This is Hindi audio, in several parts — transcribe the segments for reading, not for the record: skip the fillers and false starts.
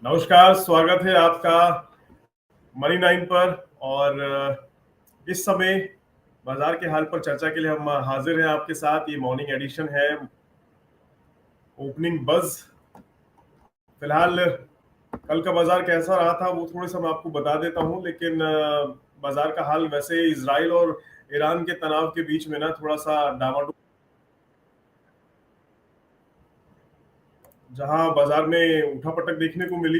नमस्कार, स्वागत है आपका मनी नाइन पर। और इस समय बाजार के हाल पर चर्चा के लिए हम हाजिर हैं आपके साथ। ये मॉर्निंग एडिशन है, ओपनिंग बज। फिलहाल कल का बाजार कैसा रहा था वो थोड़ा सा मैं आपको बता देता हूं, लेकिन बाजार का हाल वैसे इजराइल और ईरान के तनाव के बीच में ना थोड़ा सा डामाडोल, जहां बाजार में उठापटक देखने को मिली,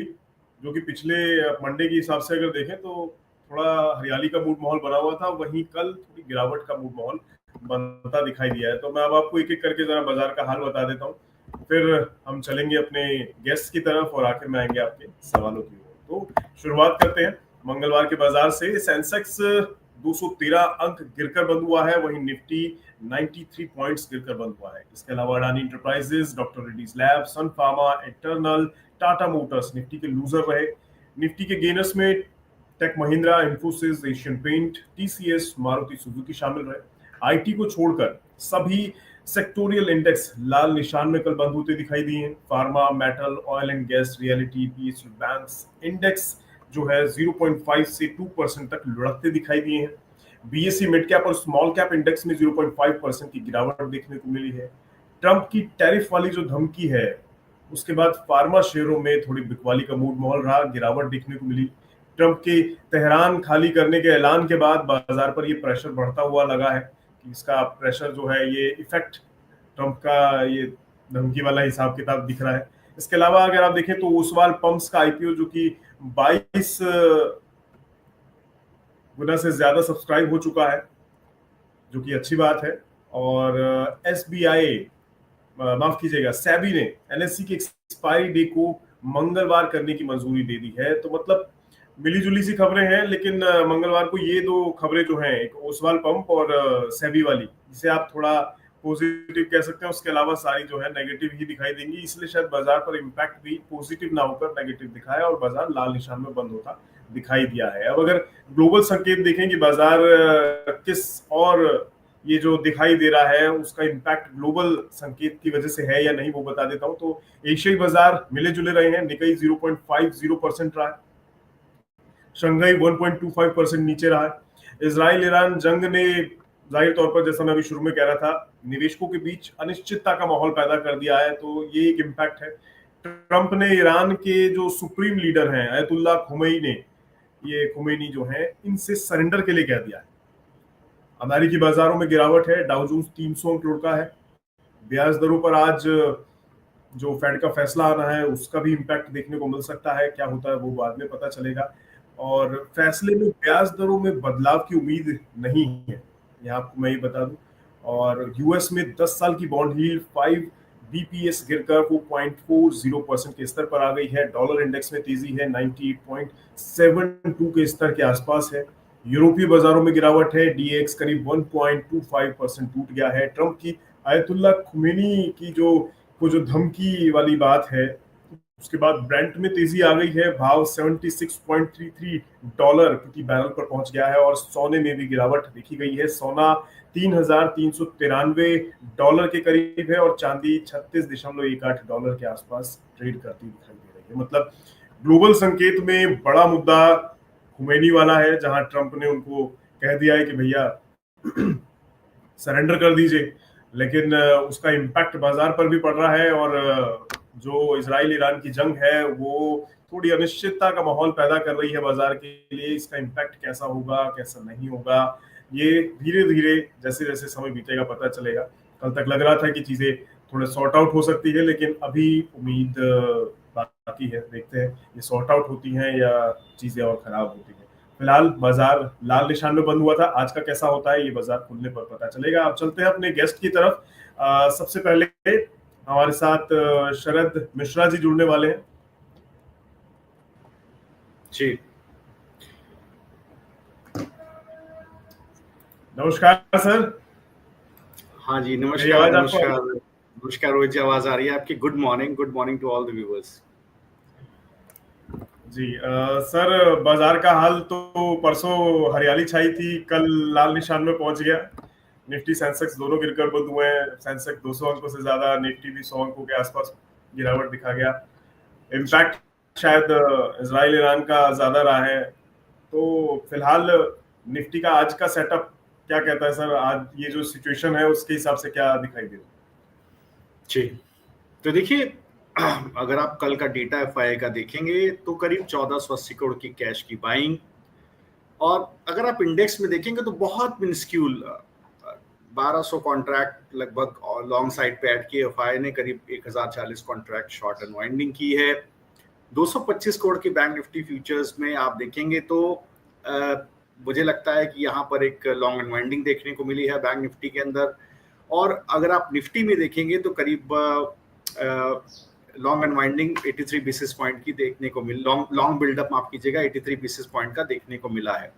जो कि पिछले मंडे के हिसाब से अगर देखें तो थोड़ा हरियाली का मूड माहौल बना हुआ था, वहीं कल थोड़ी गिरावट का मूड माहौल बनता दिखाई दिया है। तो मैं अब आपको एक एक करके जरा बाजार का हाल बता देता हूँ, फिर हम चलेंगे अपने गेस्ट की तरफ और आखिर में आएंगे आपके सवालों की ओर। तो शुरुआत करते हैं मंगलवार के बाजार से। सेंसेक्स 213 अंक गिरकर बंद हुआ है, वहीं निफ्टी 93 पॉइंट्स गिरकर बंद हुआ है। इसके अलावा अडानी इंटरप्राइजेज, डॉक्टर रेड्डीज लैब, सन फार्मा, इटर्नल, टाटा मोटर्स निफ्टी के लूजर रहे। निफ्टी के गेनर्स में टेक महिंद्रा, इंफोसिस, एशियन पेंट, टीसीएस, मारुति सुजुकी शामिल रहे। आईटी को छोड़कर सभी सेक्टोरियल इंडेक्स लाल निशान में कल बंद होते दिखाई दिए हैं। Pharma, metal, oil and gas, reality, PSU banks index जो है 0.5 से 2% तक लुढ़कते दिखाई दिए हैं। बीएसई मिड कैप और स्मॉल कैप इंडेक्स में 0.5% की गिरावट देखने को मिली है। ट्रंप की टैरिफ वाली जो धमकी है उसके बाद फार्मा शेयरों में थोड़ी बिकवाली का मूड माहौल रहा, गिरावट देखने को मिली। ट्रंप के तेहरान खाली करने के ऐलान के बाद बाजार पर ये प्रेशर बढ़ता हुआ लगा है कि इसका प्रेशर जो है ये इफेक्ट ट्रंप का ये धमकी वाला हिसाब किताब दिख रहा है। इसके अलावा अगर आप देखें तो ओसवाल पंप्स का आईपीओ जो कि 22 गुना से ज्यादा सब्सक्राइब हो चुका है, जो कि अच्छी बात है। और एसबीआई, माफ कीजिएगा, सेबी ने एनएससी की एक्सपायरी डे को मंगलवार करने की मंजूरी दे दी है। तो मतलब मिली जुली सी खबरें हैं, लेकिन मंगलवार को ये दो खबरें जो हैं, एक ओसवाल पंप और सेबी वाली, जिसे आप थोड़ा पॉजिटिव कह सकते हैं, उसके अलावा सारी जो है नेगेटिव ही दिखाई देंगी। इसलिए शायद बाजार पर इम्पैक्ट भी पॉजिटिव ना होकर नेगेटिव दिखाया और बाजार लाल निशान में बंद होता दिखाई दिया है। अब अगर ग्लोबल संकेत देखें कि बाजार किस और ये जो दिखाई दे रहा है उसका इम्पैक्ट ग्लोबल संकेत की वजह से है या नहीं, वो बता देता हूं। तो एशियाई बाजार मिले जुले रहे हैं। निकाई 0.50% रहा है, शंघाई 1.25% नीचे रहा है। इजराइल ईरान जंग ने जाहिर तौर पर, जैसा मैं अभी शुरू में कह रहा था, निवेशकों के बीच अनिश्चितता का माहौल पैदा कर दिया है, तो ये एक इम्पैक्ट है। ट्रंप ने ईरान के जो सुप्रीम लीडर हैं अयतुल्ला खुमैनी जो है, इनसे सरेंडर के लिए कह दिया है। अमेरिकी बाजारों में गिरावट है, डाउ जोन्स 300 अंक लुढ़का है। ब्याज दरों पर आज जो फेड का फैसला आना है उसका भी इम्पैक्ट देखने को मिल सकता है। क्या होता है वो बाद में पता चलेगा। और फैसले में ब्याज दरों में बदलाव की उम्मीद नहीं है, यह आपको मैं ये बता दूं। और यूएस में 10 साल की बॉन्ड यील्ड 5 बीपीएस गिरकर वो 0.40% के स्तर पर आ गई है। डॉलर इंडेक्स में तेजी है, 98.72 के स्तर के आसपास है। यूरोपीय बाजारों में गिरावट है, डीएक्स करीब 1.25% टूट गया है। ट्रंप की आयतुल्ला खुमैनी की जो धमकी वाली बात है, उसके बाद ब्रेंट में तेजी आ गई है, भाव 76.33 डॉलर प्रति बैरल पर पहुंच गया है। और सोने में भी गिरावट देखी गई है, सोना 3,393 डॉलर के करीब है और चांदी 36.18 डॉलर के आसपास ट्रेड करती दिखाई दे रही है। मतलब ग्लोबल संकेत में बड़ा मुद्दा खुमैनी वाला है, जहां ट्रंप ने उनको कह दिया है कि भैया सरेंडर कर दीजिए, लेकिन उसका इम्पैक्ट बाजार पर भी पड़ रहा है। और जो इजराइल ईरान की जंग है वो थोड़ी अनिश्चितता का माहौल पैदा कर रही है बाजार के लिए। इसका इम्पैक्ट कैसा होगा, कैसा नहीं होगा, ये धीरे धीरे जैसे जैसे समय बीतेगा पता चलेगा। कल तक लग रहा था कि चीजें थोड़े सॉर्ट आउट हो सकती है, लेकिन अभी उम्मीद बाकी है। देखते हैं ये सॉर्ट आउट होती हैं या चीजें और खराब होती हैं। फिलहाल बाजार लाल निशान में बंद हुआ था, आज का कैसा होता है ये बाजार खुलने पर पता चलेगा। अब चलते हैं अपने गेस्ट की तरफ। सबसे पहले हमारे साथ शरद मिश्रा जी जुड़ने वाले हैं। जी नमस्कार सर। हाँ जी, नमस्कार नमस्कार नमस्कार रोहित जी, आवाज आ रही है आपकी? Good morning to all the viewers. जी सर, बाजार का हाल तो परसों हरियाली छाई थी, कल लाल निशान में पहुंच गया। निफ्टी सेंसेक्स दोनों गिरकर बंद हुए हैं। सेंसेक्स 200 अंकों से ज्यादा, निफ्टी भी 100 अंकों के आसपास गिरावट दिखा गया। इम्पैक्ट शायद इजराइल ईरान का ज्यादा रहा है। तो फिलहाल निफ्टी का आज का सेटअप क्या कहता है सर? आज ये जो सिचुएशन है उसके हिसाब से क्या दिखाई दे रहा है? जी, तो देखिए, अगर आप कल का डेटा एफआई का देखेंगे तो करीब 1480 करोड़ की कैश की बाइंग, और अगर आप इंडेक्स में देखेंगे तो बहुत मिनिस्क्यूल 1200 कॉन्ट्रैक्ट लगभग लॉन्ग साइड पे ऐड किए। एफआई ने करीब 1040 कॉन्ट्रैक्ट शॉर्ट अनवाइंडिंग की है। 225 करोड़ की बैंक निफ्टी फ्यूचर्स में आप देखेंगे तो मुझे लगता है कि यहाँ पर एक लॉन्ग अनवाइंडिंग देखने को मिली है बैंक निफ्टी के अंदर। और अगर आप निफ्टी में देखेंगे तो करीब लॉन्ग अनवाइंडिंग 83 बेसिस पॉइंट की देखने को मिल लॉन्ग बिल्डअप माफ कीजिएगा 83 बेसिस पॉइंट का देखने को मिला है।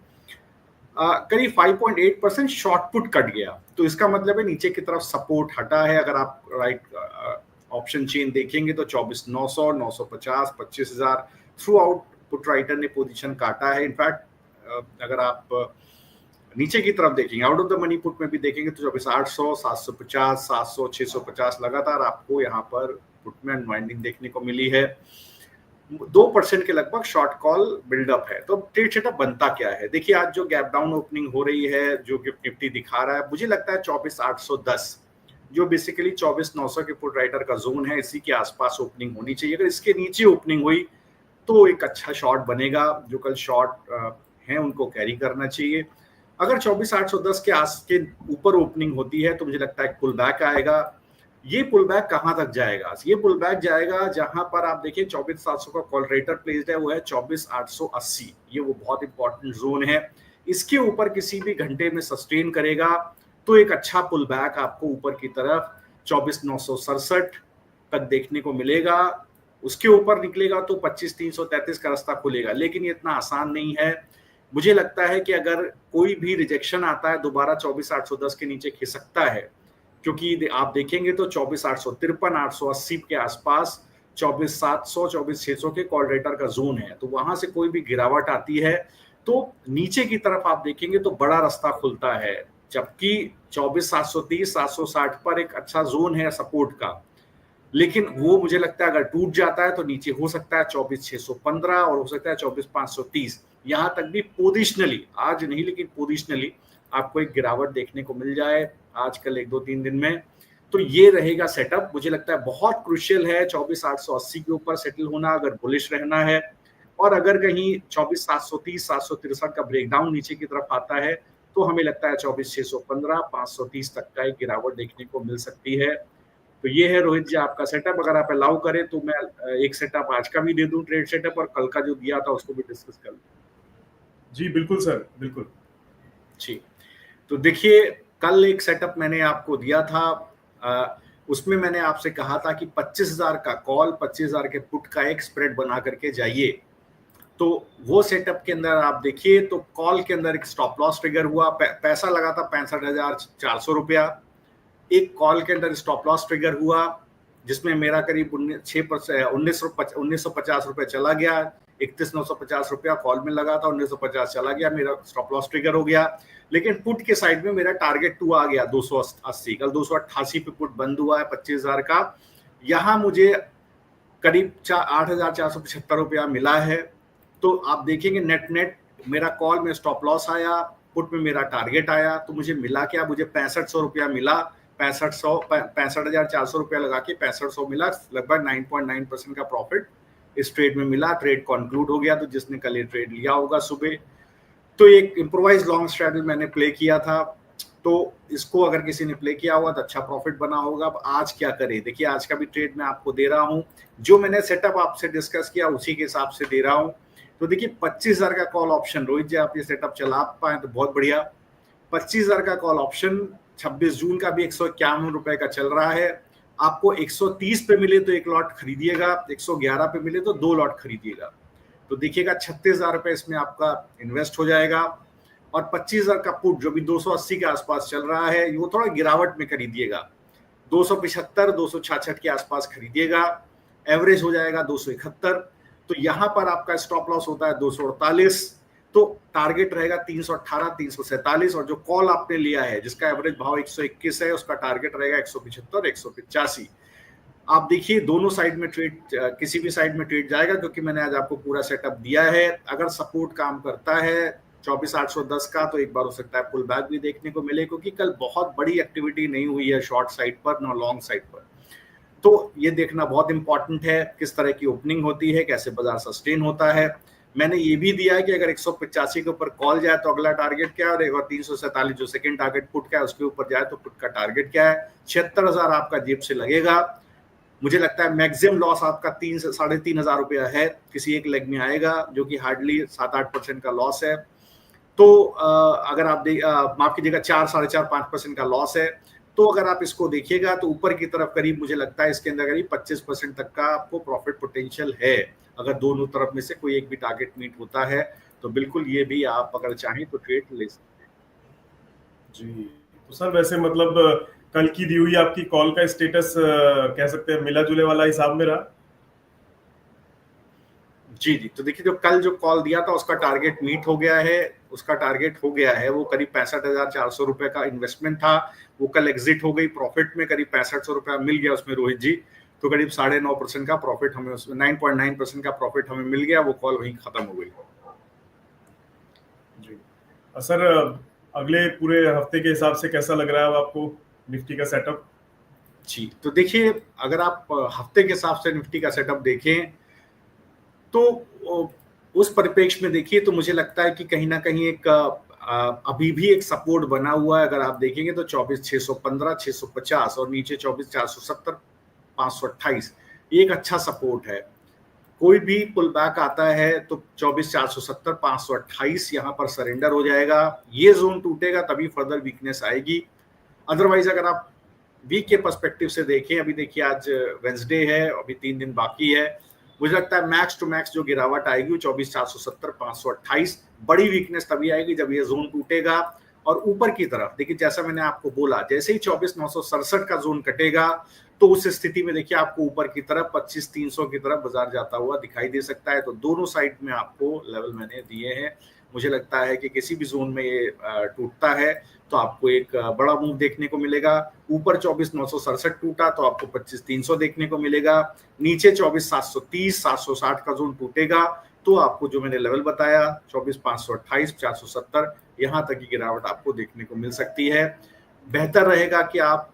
करीब 5.8% शॉर्ट पुट कट गया, तो इसका मतलब है नीचे की तरफ सपोर्ट हटा है। अगर आप राइट ऑप्शन चेन देखेंगे तो 24,900, 950, 25,000 थ्रू आउट पुट राइटर ने पोजीशन काटा है। इनफैक्ट अगर आप नीचे की तरफ देखेंगे out of the money put में भी देखेंगे तो 24,800, 750, 700, 650 लगातार आपको यहाँ पर पुट में अनवाइंडिंग देखने को मिली है। 2% के लगभग शॉर्ट कॉल बिल्डअप है। तो ट्रेड सेटअप बनता क्या है? देखिए, आज जो गैप डाउन ओपनिंग हो रही है, जो गिफ्ट निफ्टी दिखा रहा है, मुझे लगता है 24,810 जो बेसिकली 24,900 के पुट राइटर का जोन है, इसी के आसपास ओपनिंग होनी चाहिए। अगर इसके नीचे ओपनिंग हुई तो एक अच्छा शॉर्ट बनेगा। जो कल शॉर्ट हैं उनको कैरी करना चाहिए। अगर 24,810 के ऊपर ओपनिंग होती है तो मुझे लगता है पुल बैक आएगा। ये पुल बैक कहां तक जाएगा? ये पुल बैक जाएगा जहां पर आप देखिए 24,700 का कॉल रेटर प्लेस्ड है, वो है 24,880। ये वो बहुत इंपॉर्टेंट जोन है। इसके ऊपर किसी भी घंटे में सस्टेन करेगा तो एक अच्छा पुल बैक आपको ऊपर की तरफ 24,967 तक देखने को मिलेगा। उसके ऊपर निकलेगा तो 25,333 का रास्ता खुलेगा, लेकिन ये इतना आसान नहीं है। मुझे लगता है कि अगर कोई भी रिजेक्शन आता है दोबारा 24,810 के नीचे खिसकता है, क्योंकि आप देखेंगे तो 24,853, 880 के आसपास 24,700, 24,600 के कॉल रेटर का जोन है। तो वहां से कोई भी गिरावट आती है तो नीचे की तरफ आप देखेंगे तो बड़ा रास्ता खुलता है, जबकि 24,730, 760 पर एक अच्छा जोन है सपोर्ट का। लेकिन वो मुझे लगता है अगर टूट जाता है तो नीचे हो सकता है 24,615 और हो सकता है 24,530। यहां तक भी पोजिशनली, आज नहीं लेकिन पोजिशनली आपको एक गिरावट देखने को मिल जाए आजकल 1-2-3 दिन में। तो ये रहेगा सेटअप। मुझे लगता है बहुत क्रूशियल है 24,880 के ऊपर सेटल होना अगर बुलिश रहना है। और अगर कहीं 24,730, 763 का ब्रेकडाउन नीचे की तरफ आता है तो हमें लगता है 24,615, 530 तक का एक गिरावट देखने को मिल सकती है। तो ये है रोहित जी आपका सेटअप। अगर आप अलाउ करें तो मैं एक सेटअप आज का भी दे दूं ट्रेड सेटअप, और कल का जो दिया था उसको भी डिस्कस कर लूं। जी बिल्कुल सर, बिल्कुल जी। तो देखिए, कल एक सेटअप मैंने आपको दिया था, उसमें मैंने आपसे कहा था कि 25,000 का कॉल, 25,000 के पुट का एक स्प्रेड बना करके जाइए। तो वो सेटअप के अंदर आप देखिए तो कॉल के अंदर एक स्टॉप लॉस ट्रिगर हुआ, पैसा लगा था 65,400 रुपया। एक कॉल के अंदर स्टॉप लॉस ट्रिगर हुआ जिसमें मेरा करीब 1950 रुपए चला गया। 31,950 रुपया कॉल में लगा था, 1950 चला गया, मेरा स्टॉप लॉस ट्रिगर हो गया। लेकिन पुट के साइड में मेरा टारगेट 2 आ गया 280। कल 288 पे पुट बंद हुआ है 25,000 का। यहाँ मुझे करीब 8,475 रुपया मिला है। तो आप देखेंगे नेट नेट मेरा कॉल में स्टॉप लॉस आया, पुट में मेरा टारगेट आया, तो मुझे मिला क्या? मुझे 6500 रुपया मिला। 65,400 रुपया लगा के 6500 मिला। लगभग 9.9% का प्रॉफिट इस ट्रेड में मिला। ट्रेड कंक्लूड हो गया। तो जिसने कल ये ट्रेड लिया होगा सुबह, तो एक इम्प्रोवाइज लॉन्ग स्ट्रेटजी मैंने प्ले किया था। तो इसको अगर किसी ने प्ले किया हुआ तो अच्छा प्रॉफिट बना होगा। अब आज क्या करें? देखिए, आज का भी ट्रेड मैं आपको दे रहा हूं, जो मैंने सेटअप आपसे डिस्कस किया उसी के हिसाब से दे रहा हूं। तो देखिए, 25,000 का कॉल ऑप्शन, रोहित जी आप ये सेटअप चला पाए तो बहुत बढ़िया। 25,000 का कॉल ऑप्शन 26 जून का भी 151 रुपए का चल रहा है। आपको 130 पे मिले तो एक लॉट खरीदिएगा, 111 पे मिले तो 2 लॉट खरीदिएगा। तो देखिएगा 36,000 रुपए इसमें आपका इन्वेस्ट हो जाएगा। और 25,000 का पुट जो भी 280 के आसपास चल रहा है, वो थोड़ा गिरावट में खरीदिएगा। 275, 266 के आसपास खरीदिएगा। एवरेज हो जाएगा 271। तो यहाँ पर आपका स्टॉप लॉस होता है 248। तो टारगेट रहेगा 318, 347। और जो कॉल आपने लिया है जिसका एवरेज भाव 121 है, उसका टारगेट रहेगा 175, 185। आप देखिए दोनों साइड में ट्रेड, किसी भी साइड में ट्रेड जाएगा, क्योंकि मैंने आज आपको पूरा सेटअप दिया है। अगर सपोर्ट काम करता है 24,810 का, तो एक बार हो सकता है पुल बैक भी देखने को मिले, क्योंकि कल बहुत बड़ी एक्टिविटी नहीं हुई है शॉर्ट साइड पर ना लॉन्ग साइड पर। तो ये देखना बहुत इंपॉर्टेंट है किस तरह की ओपनिंग होती है, कैसे बाजार सस्टेन होता है। मैंने ये भी दिया है कि अगर 185 के ऊपर कॉल जाए तो अगला टारगेट क्या है, और 347 जो सेकंड टारगेट पुट का है उसके ऊपर जाए तो पुट का टारगेट क्या है। 76,000 आपका जेब से लगेगा। मुझे लगता है मैक्सिमम लॉस आपका 3 से 3,500 रुपया है, किसी एक लेग में आएगा, जो कि हार्डली 7-8% का लॉस है। तो अगर आप माफ कीजिएगा 4-4.5% का लॉस है। तो अगर आप इसको देखिएगा तो ऊपर की तरफ करीब मुझे लगता है इसके अंदर करीब 25% तक का आपको प्रॉफिट पोटेंशियल है, अगर दोनों तरफ में से कोई एक भी टारगेट मीट होता है। तो बिल्कुल ये भी आप अगर चाहें तो ट्रेड ले सकते हैं। जी, तो सर वैसे मतलब कल की दी हुई आपकी कॉल का स्टेटस कह सकते हैं मिला जुले वाला हिसाब में रहा? जी जी, तो देखिए जो कल जो कॉल दिया था उसका टारगेट मीट हो गया है। उसका टारगेट हो गया है, वो करीब 65,400 रुपए का इन्वेस्टमेंट था, वो कल एग्जिट हो गई प्रॉफिट में, करीब 6500 रुपया मिल गया उसमें रोहित जी। तो करीब 9.5% का प्रॉफिट हमें, उसमें 9.9% का प्रॉफिट हमें मिल गया, वो कॉल वहीं खत्म हो गई। जी सर, अगले पूरे हफ्ते के हिसाब से कैसा लग रहा है आपको निफ्टी का सेटअप? जी, तो देखिए अगर आप हफ्ते के हिसाब से निफ्टी का सेटअप देखें तो उस परिप्रेक्ष्य में देखिए तो मुझे लगता है कि कहीं ना कहीं एक अभी भी एक सपोर्ट बना हुआ है। अगर आप देखेंगे तो 24,615, 650 और नीचे 24,470, 528, ये एक अच्छा सपोर्ट है। कोई भी पुल बैक आता है तो 24,470, 528 यहाँ पर सरेंडर हो जाएगा। ये जोन टूटेगा तभी फर्दर वीकनेस आएगी। अदरवाइज अगर आप वीक के पर्सपेक्टिव से देखें, अभी देखिए आज वेंसडे है, अभी 3 दिन बाकी है, मुझे लगता है मैक्स टू मैक्स जो गिरावट आएगी 24,470, 528। बड़ी वीकनेस तभी आएगी जब ये जोन टूटेगा। और ऊपर की तरफ देखिए, जैसा मैंने आपको बोला, जैसे ही 24,967 का जोन कटेगा तो उस स्थिति में देखिए आपको ऊपर की तरफ 25,300 की तरफ बाजार जाता हुआ दिखाई दे सकता है। तो दोनों साइड में आपको लेवल मैंने दिए हैं। मुझे लगता है कि किसी भी जोन में ये टूटता है तो आपको एक बड़ा मूव देखने को मिलेगा। ऊपर 24,967 टूटा तो आपको 25,300 देखने को मिलेगा। नीचे 24,730, 760 का जोन टूटेगा तो आपको जो मैंने लेवल बताया 24,528, 470, यहाँ तक की गिरावट आपको देखने को मिल सकती है। बेहतर रहेगा कि आप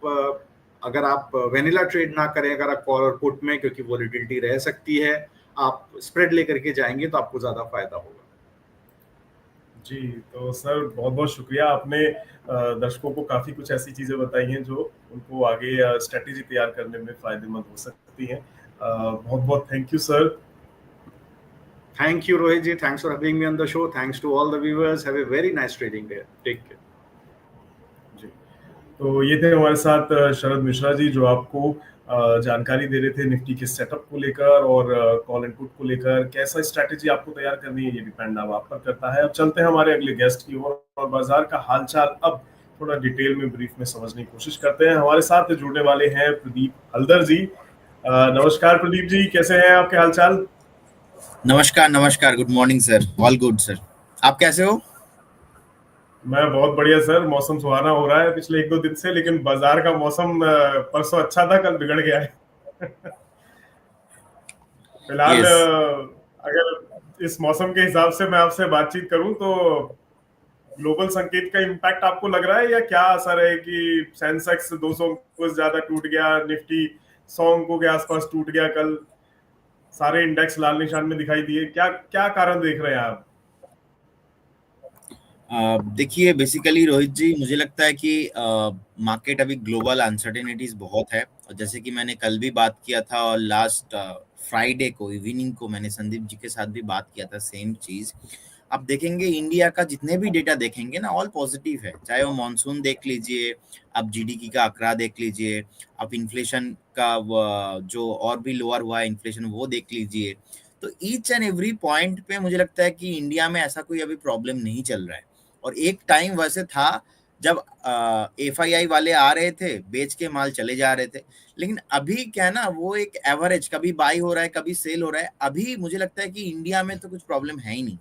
अगर आप वेनिला ट्रेड ना करें, अगर आप कॉल और पुट में, क्योंकि वोलेटिलिटी रह सकती है, आप स्प्रेड लेकर के जाएंगे तो आपको ज्यादा फायदा होगा। जी, तो सर बहुत बहुत शुक्रिया, आपने दर्शकों को काफी कुछ ऐसी चीजें बताई हैं जो उनको आगे स्ट्रेटेजी तैयार करने में फायदेमंद हो सकती हैं। बहुत बहुत thank you sir. Thank you, Rohit ji. Thanks for having me on the show. Thanks to all the viewers. Have a very nice trading day. Take care. जी, तो ये थे हमारे साथ शरद मिश्रा जी, जो आपको जानकारी दे रहे थे निफ्टी के सेटअप को लेकर और कॉल एंड पुट को लेकर। कैसा स्ट्रैटेजी आपको तैयार करनी है ये डिपेंड अब आप पर करता है। अब चलते हैं हमारे अगले गेस्ट की ओर और बाजार का हालचाल अब थोड़ा डिटेल में ब्रीफ में समझने की कोशिश करते हैं। हमारे साथ जुड़ने वाले हैं प्रदीप हल्दर जी। नमस्कार प्रदीप जी, कैसे हैं, आपके हालचाल? नमस्कार नमस्कार, good morning sir, all good sir. आप कैसे हो? मैं बहुत बढ़िया सर। मौसम सुहाना हो रहा है पिछले 1-2 दिन से, लेकिन बाजार का मौसम परसों अच्छा था, कल बिगड़ गया है। फिलहाल यस। अगर इस मौसम के हिसाब से मैं आपसे बातचीत करूं तो ग्लोबल संकेत का इम्पैक्ट आपको लग रहा है, या क्या असर है कि सेंसेक्स 200 कुछ ज्यादा टूट गया, निफ्टी 100 अंकों के आसपास टूट गया, कल सारे इंडेक्स लाल निशान में दिखाई दिए। क्या क्या कारण देख रहे हैं आप? देखिए बेसिकली रोहित जी, मुझे लगता है कि मार्केट अभी ग्लोबल अनसर्टेनिटीज बहुत है, और जैसे कि मैंने कल भी बात किया था और लास्ट फ्राइडे को इवनिंग को मैंने संदीप जी के साथ भी बात किया था सेम चीज। आप देखेंगे इंडिया का जितने भी डेटा देखेंगे ना, ऑल पॉजिटिव है। चाहे वो मॉनसून देख लीजिए, आप जीडीपी का आंकड़ा देख लीजिए, आप इन्फ्लेशन का जो और भी लोअर हुआ है इन्फ्लेशन वो देख लीजिए। तो ईच एंड एवरी पॉइंट पे मुझे लगता है कि इंडिया में ऐसा कोई अभी प्रॉब्लम नहीं चल रहा है। और एक टाइम वैसे था जब एफआईआई वाले आ रहे थे, बेच के माल चले जा रहे थे, लेकिन अभी क्या है ना, वो एक एवरेज, कभी बाई हो रहा है कभी सेल हो रहा है। अभी मुझे लगता है कि इंडिया में तो कुछ प्रॉब्लम है ही नहीं।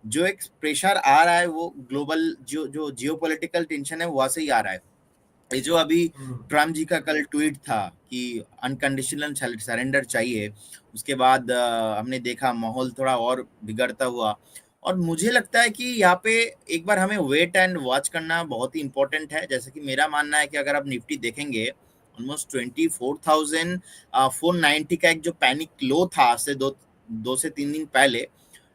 जो एक प्रेशर आ रहा है वो ग्लोबल जो जो जियोपॉलिटिकल टेंशन है वहां से ही आ रहा है। ये जो अभी हम्म। ट्रम्प जी का कल ट्वीट था कि अनकंडीशनल सरेंडर चाहिए, उसके बाद हमने देखा माहौल थोड़ा और बिगड़ता हुआ। और मुझे लगता है कि यहाँ पे एक बार हमें वेट एंड वॉच करना बहुत ही इंपॉर्टेंट है। जैसे कि मेरा मानना है कि अगर आप निफ्टी देखेंगे, ऑलमोस्ट 24,490 का एक जो पैनिक लो था आज से दो से 3 दिन पहले,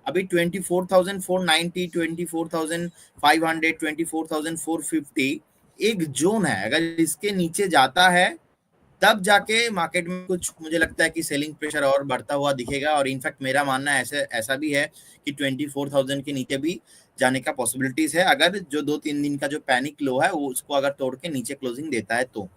अभी 24,490, 24,500, 24,450 एक जोन है। अगर इसके नीचे जाता है तब जाके मार्केट में कुछ मुझे लगता है कि सेलिंग प्रेशर और बढ़ता हुआ दिखेगा। और इनफैक्ट मेरा मानना ऐसा भी है कि 24,000 के नीचे भी जाने का पॉसिबिलिटीज है, अगर जो 2-3 दिन का जो पैनिक लो है वो उसको अगर तोड़ के नीचे क्लोजिंग देता है तो।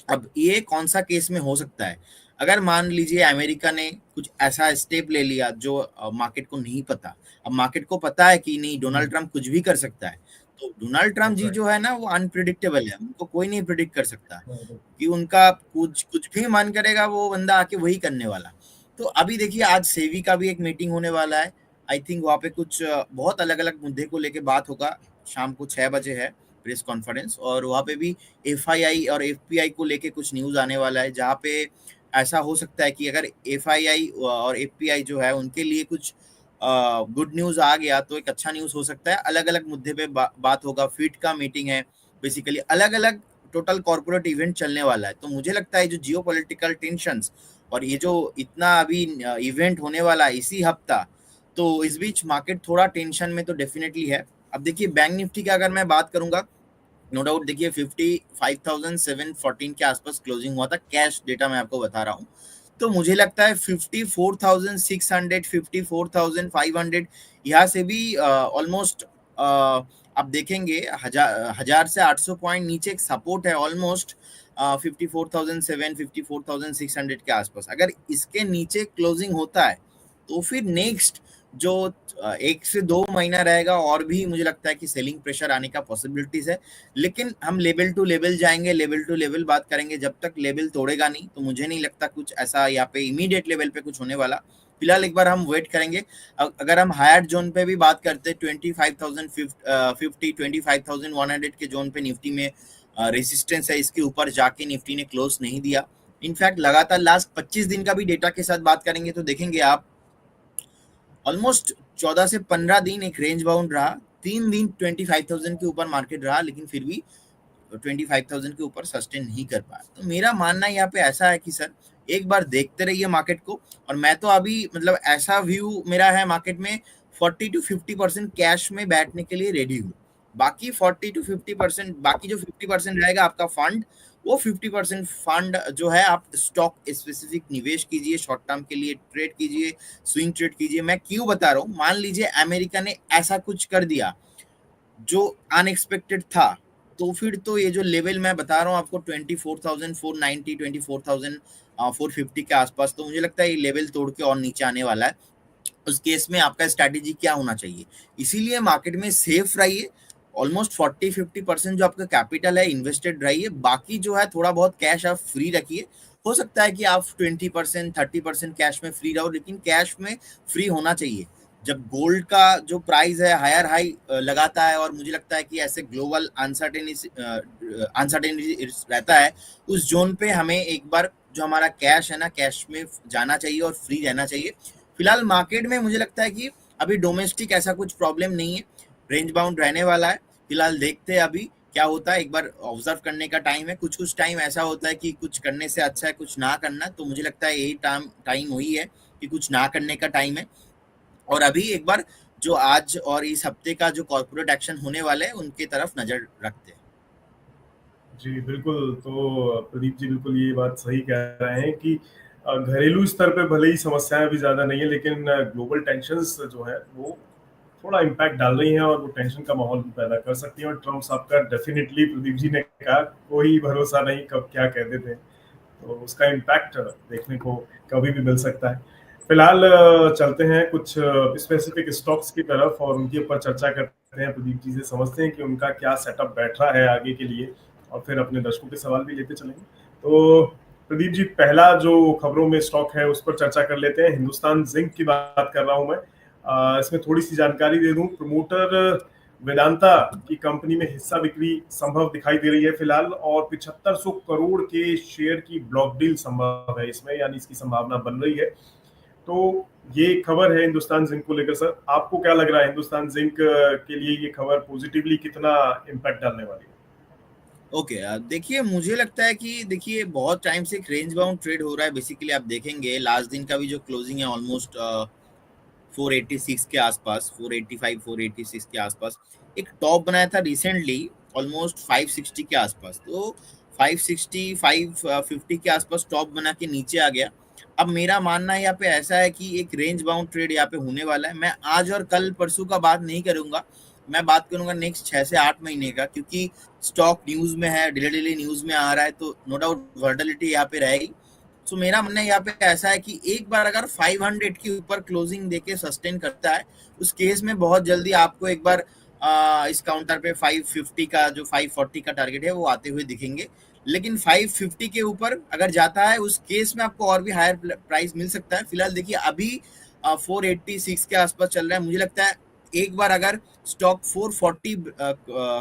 अब ये कौन सा केस में हो सकता है? अगर मान लीजिए अमेरिका ने कुछ ऐसा स्टेप ले लिया जो मार्केट को नहीं पता। अब मार्केट को पता है कि नहीं, डोनाल्ड ट्रंप कुछ भी कर सकता है। तो डोनाल्ड ट्रंप जी राइट। जो है ना, वो अनप्रिडिक्टेबल है, उनको कोई नहीं प्रिडिक्ट कर सकता कि उनका कुछ कुछ भी मन करेगा वो बंदा आके वही करने वाला। तो अभी देखिए, आज सेवी का भी एक मीटिंग होने वाला है। आई थिंक वहाँ पे कुछ बहुत अलग अलग मुद्दे को लेके बात होगा। शाम को 6 बजे है प्रेस कॉन्फ्रेंस, और वहाँ पे भी एफआईआई और एफपीआई को लेके कुछ न्यूज आने वाला है, जहाँ पे ऐसा हो सकता है कि अगर एफआईआई और एफपीआई जो है उनके लिए कुछ गुड न्यूज आ गया तो एक अच्छा न्यूज हो सकता है। अलग अलग मुद्दे पे बात होगा। फिट का मीटिंग है, बेसिकली अलग अलग टोटल कॉर्पोरेट इवेंट चलने वाला है। तो मुझे लगता है जो जियो पॉलिटिकल टेंशंस और ये जो इतना अभी इवेंट होने वाला है इसी हफ्ता, तो इस बीच मार्केट थोड़ा टेंशन में तो डेफिनेटली है। अब देखिए, बैंक निफ्टी की अगर मैं बात करूंगा, नो डाउट देखिए 55,714 के आसपास क्लोजिंग हुआ था। कैश डेटा मैं आपको बता रहा हूँ। तो मुझे लगता है 54,600, 54,500 यहाँ से भी ऑलमोस्ट आप देखेंगे हजार से 800 पॉइंट नीचे एक सपोर्ट है, ऑलमोस्ट 54,700, 54,600 के आसपास। अगर इसके नीचे क्लोजिंग होता है तो फिर नेक्स्ट जो 1 से 2 महीना रहेगा और भी मुझे लगता है कि सेलिंग प्रेशर आने का पॉसिबिलिटीज है। लेकिन हम लेवल टू लेवल जाएंगे, लेवल टू लेवल बात करेंगे। जब तक लेवल तोड़ेगा नहीं तो मुझे नहीं लगता कुछ ऐसा यहाँ पे इमीडिएट लेवल पे कुछ होने वाला। फिलहाल एक बार हम वेट करेंगे। अगर हम हायर जोन पे भी बात करते हैं, 25,050, 25,100 के जोन पे निफ्टी में रेजिस्टेंस है। इसके ऊपर जाके निफ्टी ने क्लोज नहीं दिया। इनफैक्ट लगातार लास्ट 25 दिन का भी डेटा के साथ बात करेंगे तो देखेंगे आप, ऑलमोस्ट 14 से 15 दिन एक रेंज बाउंड रहा। 3 दिन 25,000 के ऊपर मार्केट रहा, लेकिन फिर भी 25,000 के ऊपर सस्टेन नहीं कर पाया। तो मेरा मानना यहाँ पे ऐसा है कि सर, एक बार देखते रहिए मार्केट को। और मैं तो अभी मतलब ऐसा व्यू मेरा है मार्केट में, 40-50% कैश में बैठने के लिए रेडी हूँ। बाकी 40-50%, बाकी जो 50% रहेगा आपका फंड, वो 50% फंड जो है आप स्टॉक स्पेसिफिक निवेश कीजिए, शॉर्ट टर्म के लिए ट्रेड कीजिए, स्विंग ट्रेड कीजिए। मैं क्यों बता रहा हूँ, मान लीजिए अमेरिका ने ऐसा कुछ कर दिया जो अनएक्सपेक्टेड था, तो फिर तो ये जो लेवल मैं बता रहा हूँ आपको 24,490, 24,450 के आसपास, तो मुझे लगता है ये लेवल तोड़ के और नीचे आने वाला है। उस केस में आपका स्ट्रैटेजी क्या होना चाहिए? इसीलिए मार्केट में सेफ रहिए। ऑलमोस्ट 40-50% जो आपका कैपिटल है इन्वेस्टेड रहिए। बाकी जो है थोड़ा बहुत कैश आप फ्री रखिए। हो सकता है कि आप 20%, 30% कैश में फ्री रहो, लेकिन कैश में फ्री होना चाहिए। जब गोल्ड का जो प्राइस है हायर हाई लगाता है, और मुझे लगता है कि ऐसे ग्लोबल अनसर्टेनिटी रहता है, उस जोन पे हमें एक बार जो हमारा कैश है ना, कैश में जाना चाहिए और फ्री रहना चाहिए। फिलहाल मार्केट में मुझे लगता है कि अभी डोमेस्टिक ऐसा कुछ प्रॉब्लम नहीं है, रेंज बाउंड रहने वाला है। फिलहाल देखते हैं अभी क्या होता है। एक बार ऑब्जर्व करने का टाइम है। कुछ कुछ टाइम ऐसा होता है कि कुछ करने से अच्छा है कुछ ना करना, तो मुझे लगता है यही टाइम वही है कि कुछ ना करने का टाइम है। और अभी एक बार जो आज और इस हफ्ते का जो कॉर्पोरेट एक्शन होने वाले हैं उनकी तरफ नजर रखते हैं। जी बिल्कुल। तो प्रदीप जी बिल्कुल ये बात सही कह रहे हैं कि घरेलू स्तर पे भले ही समस्याएं भी ज्यादा नहीं है, लेकिन ग्लोबल टेंशंस जो है वो थोड़ा इम्पैक्ट डाल रही हैं और वो टेंशन का माहौल भी पैदा कर सकती हैं। और ट्रम्प साहब का डेफिनेटली, प्रदीप जी ने कहा, कोई भरोसा नहीं कब क्या कह देते हैं, तो उसका इम्पैक्ट देखने को कभी भी मिल सकता है। फिलहाल चलते हैं कुछ स्पेसिफिक स्टॉक्स की तरफ और उनके ऊपर चर्चा करते हैं। प्रदीप जी से समझते हैं कि उनका क्या सेटअप बैठ रहा है आगे के लिए, और फिर अपने दर्शकों के सवाल भी लेते चलेंगे। तो प्रदीप जी, पहला जो खबरों में स्टॉक है उस पर चर्चा कर लेते हैं। हिंदुस्तान जिंक की बात कर रहा हूं मैं। इसमें थोड़ी सी जानकारी दे दूं। प्रमोटर वेदांता की कंपनी में हिस्सा बिक्री संभव दिखाई दे रही है फिलहाल, और 7500 करोड़ के शेयर की ब्लॉक डील संभव है इसमें, यानी इसकी संभावना बन रही है। तो ये खबर है हिंदुस्तान जिंक को लेकर। सर आपको क्या लग रहा है, हिंदुस्तान जिंक के लिए ये खबर पॉजिटिवली कितना इम्पैक्ट डालने वाली है? ओके देखिए मुझे लगता है कि देखिए बहुत टाइम से एक रेंज बाउंड ट्रेड हो रहा है। बेसिकली आप देखेंगे लास्ट दिन का भी जो क्लोजिंग है ऑलमोस्ट 486 के आसपास, 485 486 के आसपास एक टॉप बनाया था रिसेंटली ऑलमोस्ट 560 के आसपास। तो 560 550 के आसपास टॉप बना के नीचे आ गया। अब मेरा मानना यहाँ पे ऐसा है कि एक रेंज बाउंड ट्रेड यहाँ पे होने वाला है। मैं आज और कल परसों का बात नहीं करूंगा, मैं बात करूंगा नेक्स्ट 6 से 8 महीने का, क्योंकि स्टॉक न्यूज में है, डेली न्यूज में आ रहा है, तो नो डाउट वर्टिलिटी यहाँ पे रहेगी। तो मेरा मानना यहाँ पे ऐसा है कि एक बार अगर 500 के ऊपर क्लोजिंग देके सस्टेन करता है, उस केस में बहुत जल्दी आपको एक बार इस काउंटर पे 550 का जो 540 का टारगेट है वो आते हुए दिखेंगे। लेकिन 550 के ऊपर अगर जाता है उस केस में आपको और भी हायर प्राइस मिल सकता है। फिलहाल देखिए अभी 486 के आसपास चल रहा है। मुझे लगता है एक बार अगर स्टॉक 440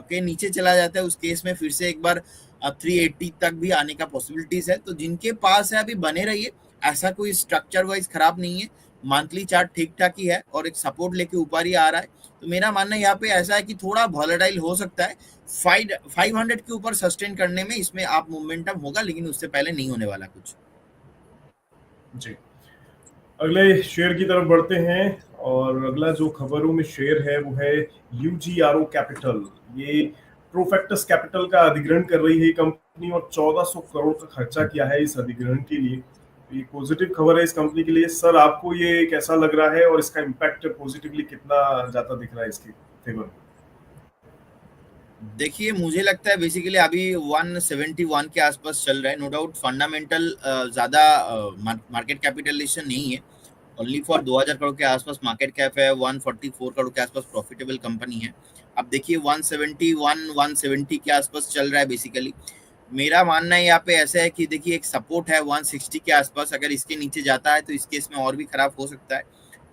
के नीचे चला जाता है उस केस में फिर से एक बार 380 तक भी आने का पॉसिबिलिटीज है। तो जिनके पास है अभी बने रहिए, ऐसा कोई स्ट्रक्चर वाइज खराब नहीं है, मंथली चार्ट ठीक ठाक ही है और एक सपोर्ट लेके ऊपर ही आ रहा है। तो मेरा मानना यहाँ पे ऐसा है कि थोड़ा वॉलेटाइल हो सकता है। 500 के ऊपर सस्टेन करने में इसमें आप मोमेंटम होगा, लेकिन उससे पहले नहीं होने वाला कुछ। जी, अगले शेयर की तरफ बढ़ते हैं, और अगला जो खबरों में शेयर है वो है यूजीआरओ कैपिटल। ये प्रोफेक्टस कैपिटल का अधिग्रहण कर रही है कंपनी, और 1400 करोड़ का खर्चा किया है इस अधिग्रहण के लिए। ये पॉजिटिव खबर है इस कंपनी के लिए। सर आपको ये कैसा लग रहा है, और इसका इम्पैक्ट पॉजिटिवली कितना ज्यादा दिख रहा है इसके फेवर में? देखिए मुझे लगता है बेसिकली अभी 171 के आसपास चल रहा है। नो डाउट फंडामेंटल ज्यादा मार्केट कैपिटलाइजेशन नहीं है, ओनली फॉर 2000 करोड़ के आसपास मार्केट कैप है, 144 करोड़ के आसपास प्रॉफिटेबल कंपनी है। अब देखिए 171 170 के आसपास चल रहा है। बेसिकली मेरा मानना है यहाँ पे ऐसा है कि देखिए एक सपोर्ट है 160 के आसपास, अगर इसके नीचे जाता है तो इस केस में और भी खराब हो सकता है।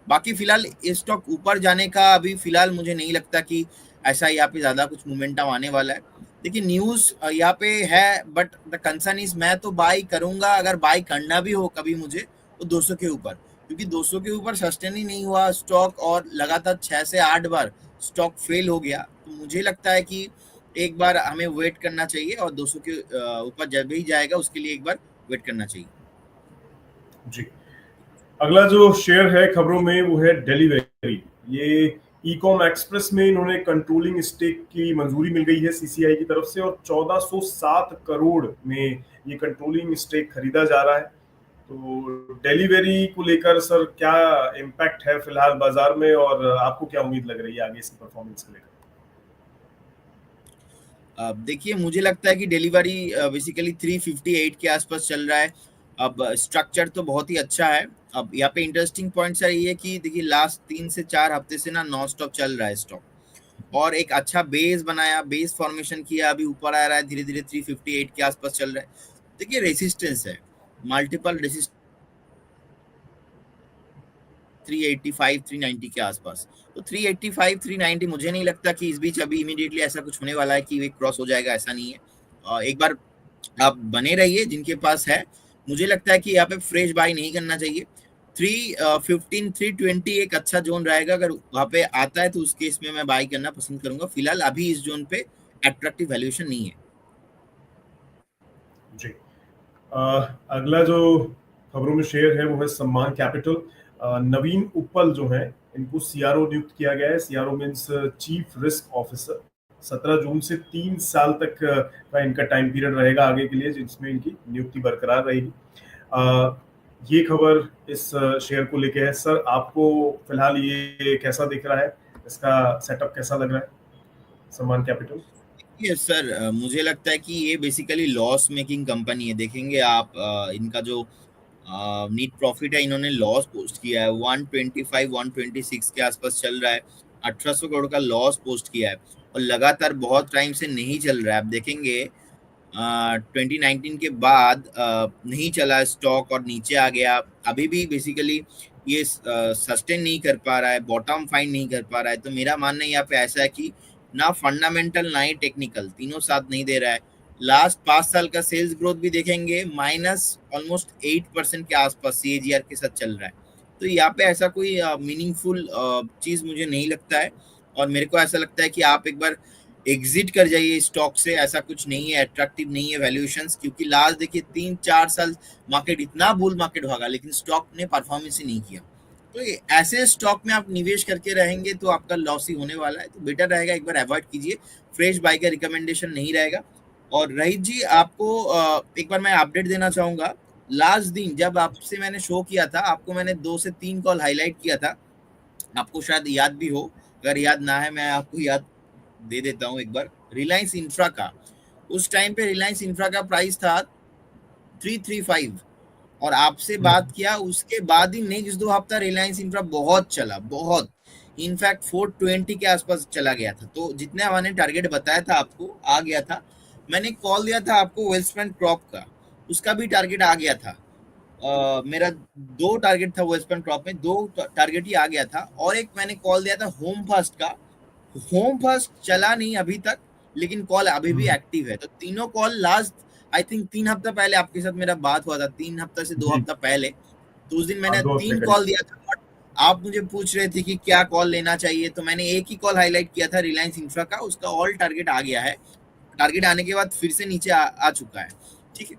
बाकी फिलहाल स्टॉक ऊपर जाने का अभी फिलहाल मुझे नहीं लगता कि ऐसा यहाँ पे ज्यादा कुछ मोमेंटम आने वाला है। देखिए न्यूज यहाँ पे है, बट द कंसर्न इज मैं तो बाई करूंगा, अगर बाई करना भी हो कभी मुझे तो 200 के ऊपर, क्योंकि 200 के ऊपर सस्टेन ही नहीं हुआ स्टॉक और लगातार 6 से 8 बार स्टॉक फेल हो गया। तो मुझे लगता है कि एक बार हमें वेट करना चाहिए और 200 के ऊपर जब भी जाएगा उसके लिए एक बार वेट करना चाहिए। जी, अगला जो शेयर है खबरों में वो है डिलीवरी। ये ई-कॉम एक्सप्रेस में इन्होंने कंट्रोलिंग स्टेक की मंजूरी मिल गई है सीसीआई की तरफ से, और 1407 करोड़ में ये कंट्रोलिंग स्टेक खरीदा जा रहा है। तो डिलीवरी को लेकर सर क्या इम्पैक्ट है फिलहाल बाजार में, और आपको क्या उम्मीद लग रही है आगे इसकी परफॉर्मेंस को लेकर? देखिए मुझे लगता है कि डिलीवरी बेसिकली 358 के आसपास चल रहा है। अब स्ट्रक्चर तो बहुत ही अच्छा है। अब यहाँ पे इंटरेस्टिंग पॉइंट ये है कि देखिए लास्ट 3 से 4 हफ्ते से ना नॉन स्टॉप चल रहा है स्टॉक, और एक अच्छा बेस बनाया, बेस फॉर्मेशन किया, अभी ऊपर आ रहा है धीरे धीरे 358 के आसपास चल रहा है। देखिए रेसिस्टेंस है, मल्टीपल रेसिस्टेंस 385 390 के आसपास। तो 385 390 मुझे नहीं लगता कि इस बीच अभी इमीडिएटली ऐसा कुछ होने वाला है कि वे क्रॉस हो जाएगा, ऐसा नहीं है। एक बार आप बने रहिए जिनके पास है। मुझे लगता है कि यहाँ पे फ्रेश बाई नहीं करना चाहिए। 315 320 एक अच्छा जोन रहेगा, अगर वहां पे आता है तो उस केस में मैं बाई करना पसंद करूंगा। फिलहाल अभी इस जोन पे अट्रैक्टिव वैल्यूएशन नहीं है। जी, अगला जो खबरों में शेयर है वो है सम्मान कैपिटल। नवीन उपल जो है इनको सीआरओ नियुक्त किया गया है। CRO means chief risk officer. 17 जून से 3 साल तक का इनका टाइम पीरियड रहेगा आगे के लिए, जिसमें इनकी नियुक्ति बरकरार रहेगी। ये खबर इस शेयर को लेके है। सर आपको फिलहाल ये कैसा दिख रहा है, इसका सेटअप कैसा लग रहा है सम्मान कैपिटल? यस सर, मुझे लगता है कि ये बेसिकली लॉस मेकिंग कंपनी है। देखेंगे आप इनका जो नीट प्रॉफिट है, इन्होंने लॉस पोस्ट किया है, 125 126 के आसपास चल रहा है। 1800 करोड़ का लॉस पोस्ट किया है और लगातार बहुत टाइम से नहीं चल रहा है। आप देखेंगे 2019 के बाद नहीं चला स्टॉक और नीचे आ गया। अभी भी बेसिकली ये सस्टेन नहीं कर पा रहा है, बॉटम फाइंड नहीं कर पा रहा है। तो मेरा मानना यहाँ पे ऐसा है कि ना फंडामेंटल ना ही टेक्निकल, तीनों साथ नहीं दे रहा है। लास्ट 5 साल का सेल्स ग्रोथ भी देखेंगे माइनस ऑलमोस्ट 8% के आसपास CAGR के साथ चल रहा है। तो यहाँ पे ऐसा कोई मीनिंगफुल चीज मुझे नहीं लगता है, और मेरे को ऐसा लगता है कि आप एक बार एग्जिट कर जाइए स्टॉक से। ऐसा कुछ नहीं है, अट्रैक्टिव नहीं है वैल्यूएशंस, क्योंकि लास्ट देखिए 3-4 साल मार्केट इतना बुल मार्केट भागा लेकिन स्टॉक ने परफॉर्मेंस ही नहीं किया। तो ऐसे स्टॉक में आप निवेश करके रहेंगे तो आपका लॉस ही होने वाला है। तो बेटर रहेगा एक बार अवॉइड कीजिए, फ्रेश बाय का रिकमेंडेशन नहीं रहेगा। और रहीत जी, आपको एक बार मैं अपडेट देना चाहूंगा। लास्ट दिन जब आपसे मैंने शो किया था, आपको मैंने 2 से 3 कॉल हाईलाइट किया था, आपको शायद याद भी हो। अगर याद ना है मैं आपको याद दे देता हूँ एक बार। रिलायंस इंफ्रा का, उस टाइम पे रिलायंस इंफ्रा का प्राइस था 335, और आपसे बात किया उसके बाद ही नेक्स्ट 2 हफ्ता रिलायंस इंफ्रा बहुत चला, बहुत, इनफैक्ट 420 के आसपास चला गया था। तो जितने मैंने टारगेट बताया था आपको आ गया था। मैंने कॉल दिया था आपको वेल्सपन क्रॉप का, उसका भी टारगेट आ गया था। मेरा 2 टारगेट था वेल्सपन क्रॉप में, 2 टारगेट ही आ गया था। और एक मैंने कॉल दिया था होम फर्स्ट का, होम फर्स्ट चला नहीं अभी तक, लेकिन कॉल अभी भी एक्टिव है। तो तीनों कॉल लास्ट आई थिंक 3 हफ्ता पहले आपके साथ मेरा बात हुआ था, 3 हफ्ता से 2 जी हफ्ता पहले। तो उस दिन मैंने हाँ, 2 हफ्ते 3 करीब। कॉल दिया था, और आप मुझे पूछ रहे थे कि क्या कॉल लेना चाहिए, तो मैंने एक ही कॉल हाईलाइट किया था रिलायंस इंफ्रा का, उसका ऑल टारगेट आ गया है। टारगेट आने के बाद फिर से नीचे आ चुका है। ठीक है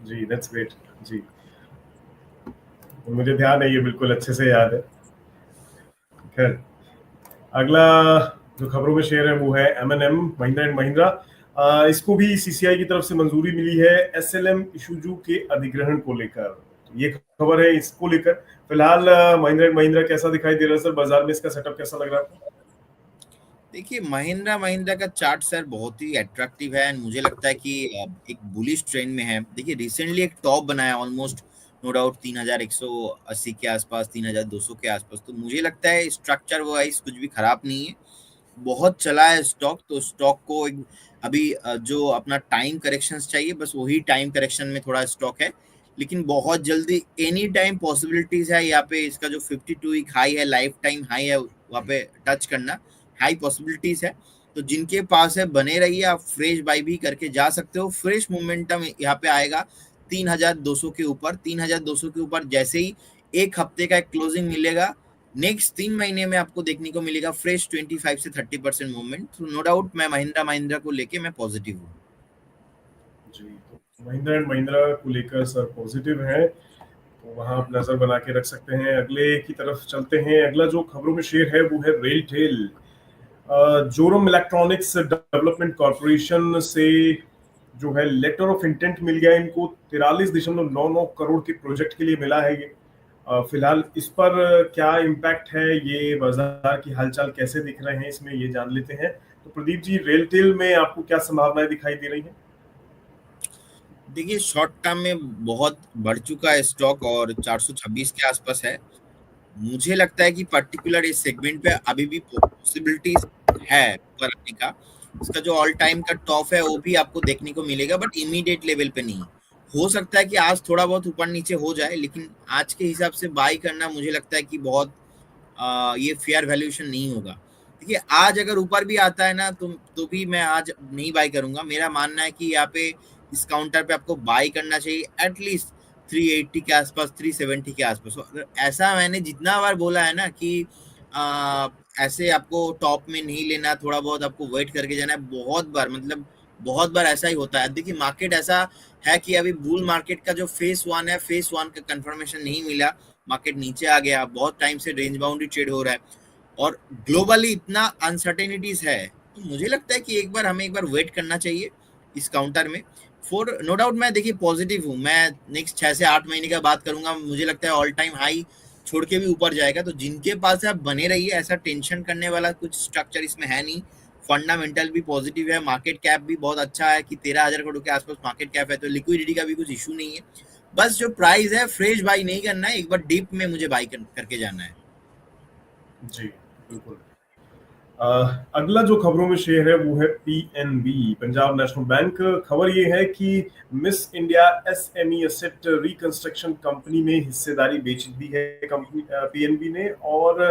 जी, दैट्स ग्रेट। जी, मुझे ध्यान है, ये बिल्कुल अच्छे से याद है। खैर, अगला जो खबरों में शेयर है वो है M&M, महिंद्रा एंड महिंद्रा। इसको भी CCI की तरफ से मंजूरी मिली है SLM इशूजू के अधिग्रहण को लेकर। ये खबर है इसको लेकर। फिलहाल महिंद्रा एंड महिंद्रा कैसा दिखाई दे रहा है सर बाजार में, इसका सेटअप कैसा लग रहा है? देखिए, महिंद्रा का चार्ट सर बहुत ही अट्रैक्टिव है, एंड मुझे लगता है कि एक बुलिश ट्रेंड में है। देखिए, रिसेंटली एक टॉप बनाया ऑलमोस्ट, नो डाउट 3180 के आसपास, 3200 के आसपास। तो मुझे लगता है स्ट्रक्चर वाइज कुछ भी खराब नहीं है, बहुत चला है स्टॉक। तो स्टॉक को अभी जो अपना टाइम करेक्शंस चाहिए, बस वही टाइम करेक्शन में थोड़ा स्टॉक है, लेकिन बहुत जल्दी एनी टाइम पॉसिबिलिटीज है यहाँ पे। इसका जो 52 वीक हाई है, लाइफ टाइम हाई है, वहाँ पे टच करना हाई पॉसिबिलिटीज है। तो जिनके पास है बने रहिए, आप फ्रेश बाई भी करके जा सकते हो। फ्रेश मोमेंटम यहाँ पे आएगा 3200 के ऊपर। 3200 के ऊपर जैसे ही एक हफ्ते का क्लोजिंग मिलेगा, नेक्स्ट 3 महीने में आपको देखने को मिलेगा फ्रेश 25 से 30% मूवमेंट। तो नो डाउट मैं महिंद्रा को लेके मैं पॉजिटिव हूँ। जी, तो महिंद्रा एंड महिंद्रा को लेकर सर पॉजिटिव है, तो वहां आप नजर बना के रख सकते हैं। अगले की तरफ चलते हैं। अगला जो खबरों में शेयर है वो है RailTel. Zoram electronics development corporation से जो है लेटर ऑफ इंटेंट मिल गया इनको। 43.99 करोड़ के प्रोजेक्ट के लिए मिला है ये। फिलहाल इस पर क्या इम्पैक्ट है, ये बाजार की हालचाल कैसे दिख रहे हैं, इसमें ये जान लेते हैं। तो प्रदीप जी, रेलटेल में आपको क्या संभावनाएं दिखाई दे रही हैं? देखिए, शॉर्ट टर्म में बहुत बढ़ चुका है स्टॉक और 426 के आसपास है। मुझे लगता है कि पर्टिकुलर इस सेगमेंट पे अभी भी पॉसिबिलिटीज है ऊपर आने का। इसका जो ऑल टाइम का टॉप है वो भी आपको देखने को मिलेगा, बट इमीडिएट लेवल पे नहीं। हो सकता है कि आज थोड़ा बहुत ऊपर नीचे हो जाए, लेकिन आज के हिसाब से बाई करना मुझे लगता है कि बहुत ये फेयर वैल्यूएशन नहीं होगा। देखिए, आज अगर ऊपर भी आता है ना तो भी मैं आज नहीं बाई करूंगा। मेरा मानना है कि यहाँ पे इस काउंटर पे आपको बाई करना चाहिए एटलीस्ट 380 के आसपास, 370 के आसपास। और ऐसा मैंने जितना बार बोला है ना कि आ, ऐसे आपको टॉप में नहीं लेना, थोड़ा बहुत आपको वेट करके जाना है, बहुत बार, मतलब बहुत बार ऐसा ही होता है। देखिए, मार्केट ऐसा है कि अभी बुल मार्केट का जो फेस 1 है, फेस 1 का कंफर्मेशन नहीं मिला, मार्केट नीचे आ गया, बहुत टाइम से रेंज बाउंड्री ट्रेड हो रहा है, और ग्लोबली इतना अनसर्टेनिटीज है। तो मुझे लगता है कि हमें एक बार वेट करना चाहिए इस काउंटर में। फॉर नो डाउट मैं देखिए पॉजिटिव हूँ। मैं नेक्स्ट 6 से 8 महीने का बात करूंगा, मुझे लगता है ऑल टाइम हाई छोड़ के भी ऊपर जाएगा। तो जिनके पास है आप बने रहिए, ऐसा टेंशन करने वाला कुछ स्ट्रक्चर इसमें है नहीं। फंडामेंटल भी पॉजिटिव है, मार्केट कैप भी बहुत अच्छा है कि 13,000 करोड़ के आसपास मार्केट कैप है, तो लिक्विडिटी का भी कुछ इशू नहीं है। बस जो प्राइस है फ्रेश बाई नहीं करना है, एक बार डीप में मुझे बाई करके जाना है। जी बिल्कुल। अगला जो खबरों में शेयर है वो है पीएनबी, पंजाब नेशनल बैंक। खबर ये है कि miss India SME asset reconstruction company में हिस्सेदारी बेच दी है कंपनी पीएनबी ने, और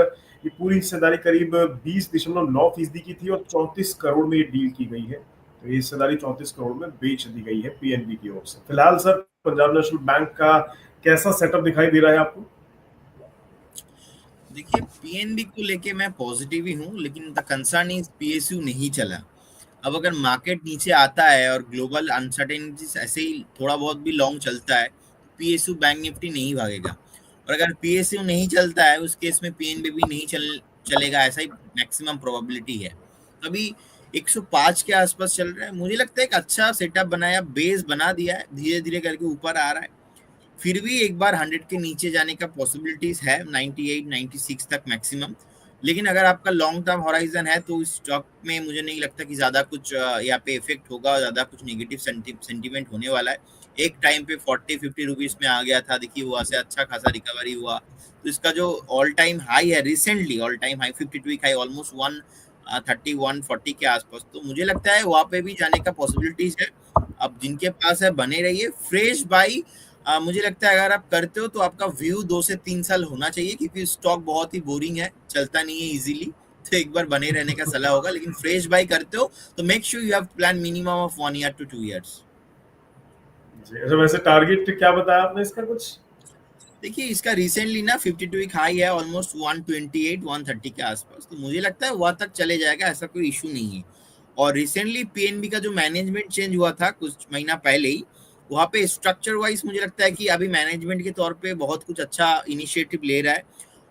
ये पूरी हिस्सेदारी करीब 20.9% की थी और 34 करोड़ में ये डील की गई है। तो ये हिस्सेदारी 34 करोड़ में बेच दी गई है पीएनबी की ओर से। फिलहाल सर पंजाब नेशनल बैंक का कैसा सेटअप दिखाई दे रहा है आपको? देखिए, पीएनबी को लेके मैं पॉजिटिव ही हूँ, लेकिन द कंसर्न इज पीएसयू नहीं चला। अब अगर मार्केट नीचे आता है और ग्लोबल अनसर्टेनिटीज ऐसे ही थोड़ा बहुत भी लॉन्ग चलता है, पीएसयू बैंक निफ्टी नहीं भागेगा। और अगर पीएसयू नहीं चलता है, उस केस में पीएनबी भी नहीं चलेगा, ऐसा ही मैक्सिमम प्रोबेबिलिटी है। अभी 105 के आसपास चल रहा है। मुझे लगता है एक अच्छा सेटअप बनाया, बेस बना दिया है, धीरे धीरे करके ऊपर आ रहा है। फिर भी एक बार 100 के नीचे जाने का पॉसिबिलिटीज है, 98 96 तक मैक्सिमम। लेकिन अगर आपका लॉन्ग टर्म होराइजन है तो इस स्टॉक में मुझे नहीं लगता कि ज्यादा कुछ यहाँ पे इफेक्ट होगा, ज्यादा कुछ नेगेटिव सेंटीमेंट होने वाला है। एक टाइम पे 40-50 रुपीज में आ गया था, देखिए वहां से अच्छा खासा रिकवरी हुआ। तो इसका जो ऑल टाइम हाई है, recently all time high 52 week high almost 130 140 के आसपास, तो मुझे लगता है वहां पे भी जाने का पॉसिबिलिटीज है। अब जिनके पास है बने रहिए, फ्रेश बाई। मुझे लगता है अगर आप करते हो तो आपका व्यू 2 से 3 साल होना चाहिए, क्योंकि स्टॉक बहुत ही बोरिंग है, चलता नहीं है इजीली। तो एक बार बने रहने का सलाह होगा, लेकिन फ्रेश बाय करते हो तो make sure you have plan minimum of 1 year to 2 years. जी, अच्छा वैसे टारगेट क्या बताया आपने इसका कुछ? देखिए, इसका रिसेंटली ना 52 वीक हाई है ऑलमोस्ट 128 130 के आसपास, तो मुझे लगता है वहां तक चले जाएगा, ऐसा कोई इशू नहीं है। और रिसेंटली पीएनबी का जो मैनेजमेंट चेंज हुआ था कुछ महीना पहले ही, वहाँ पे स्ट्रक्चर वाइज मुझे लगता है कि अभी मैनेजमेंट के तौर पे बहुत कुछ अच्छा इनिशिएटिव ले रहा है।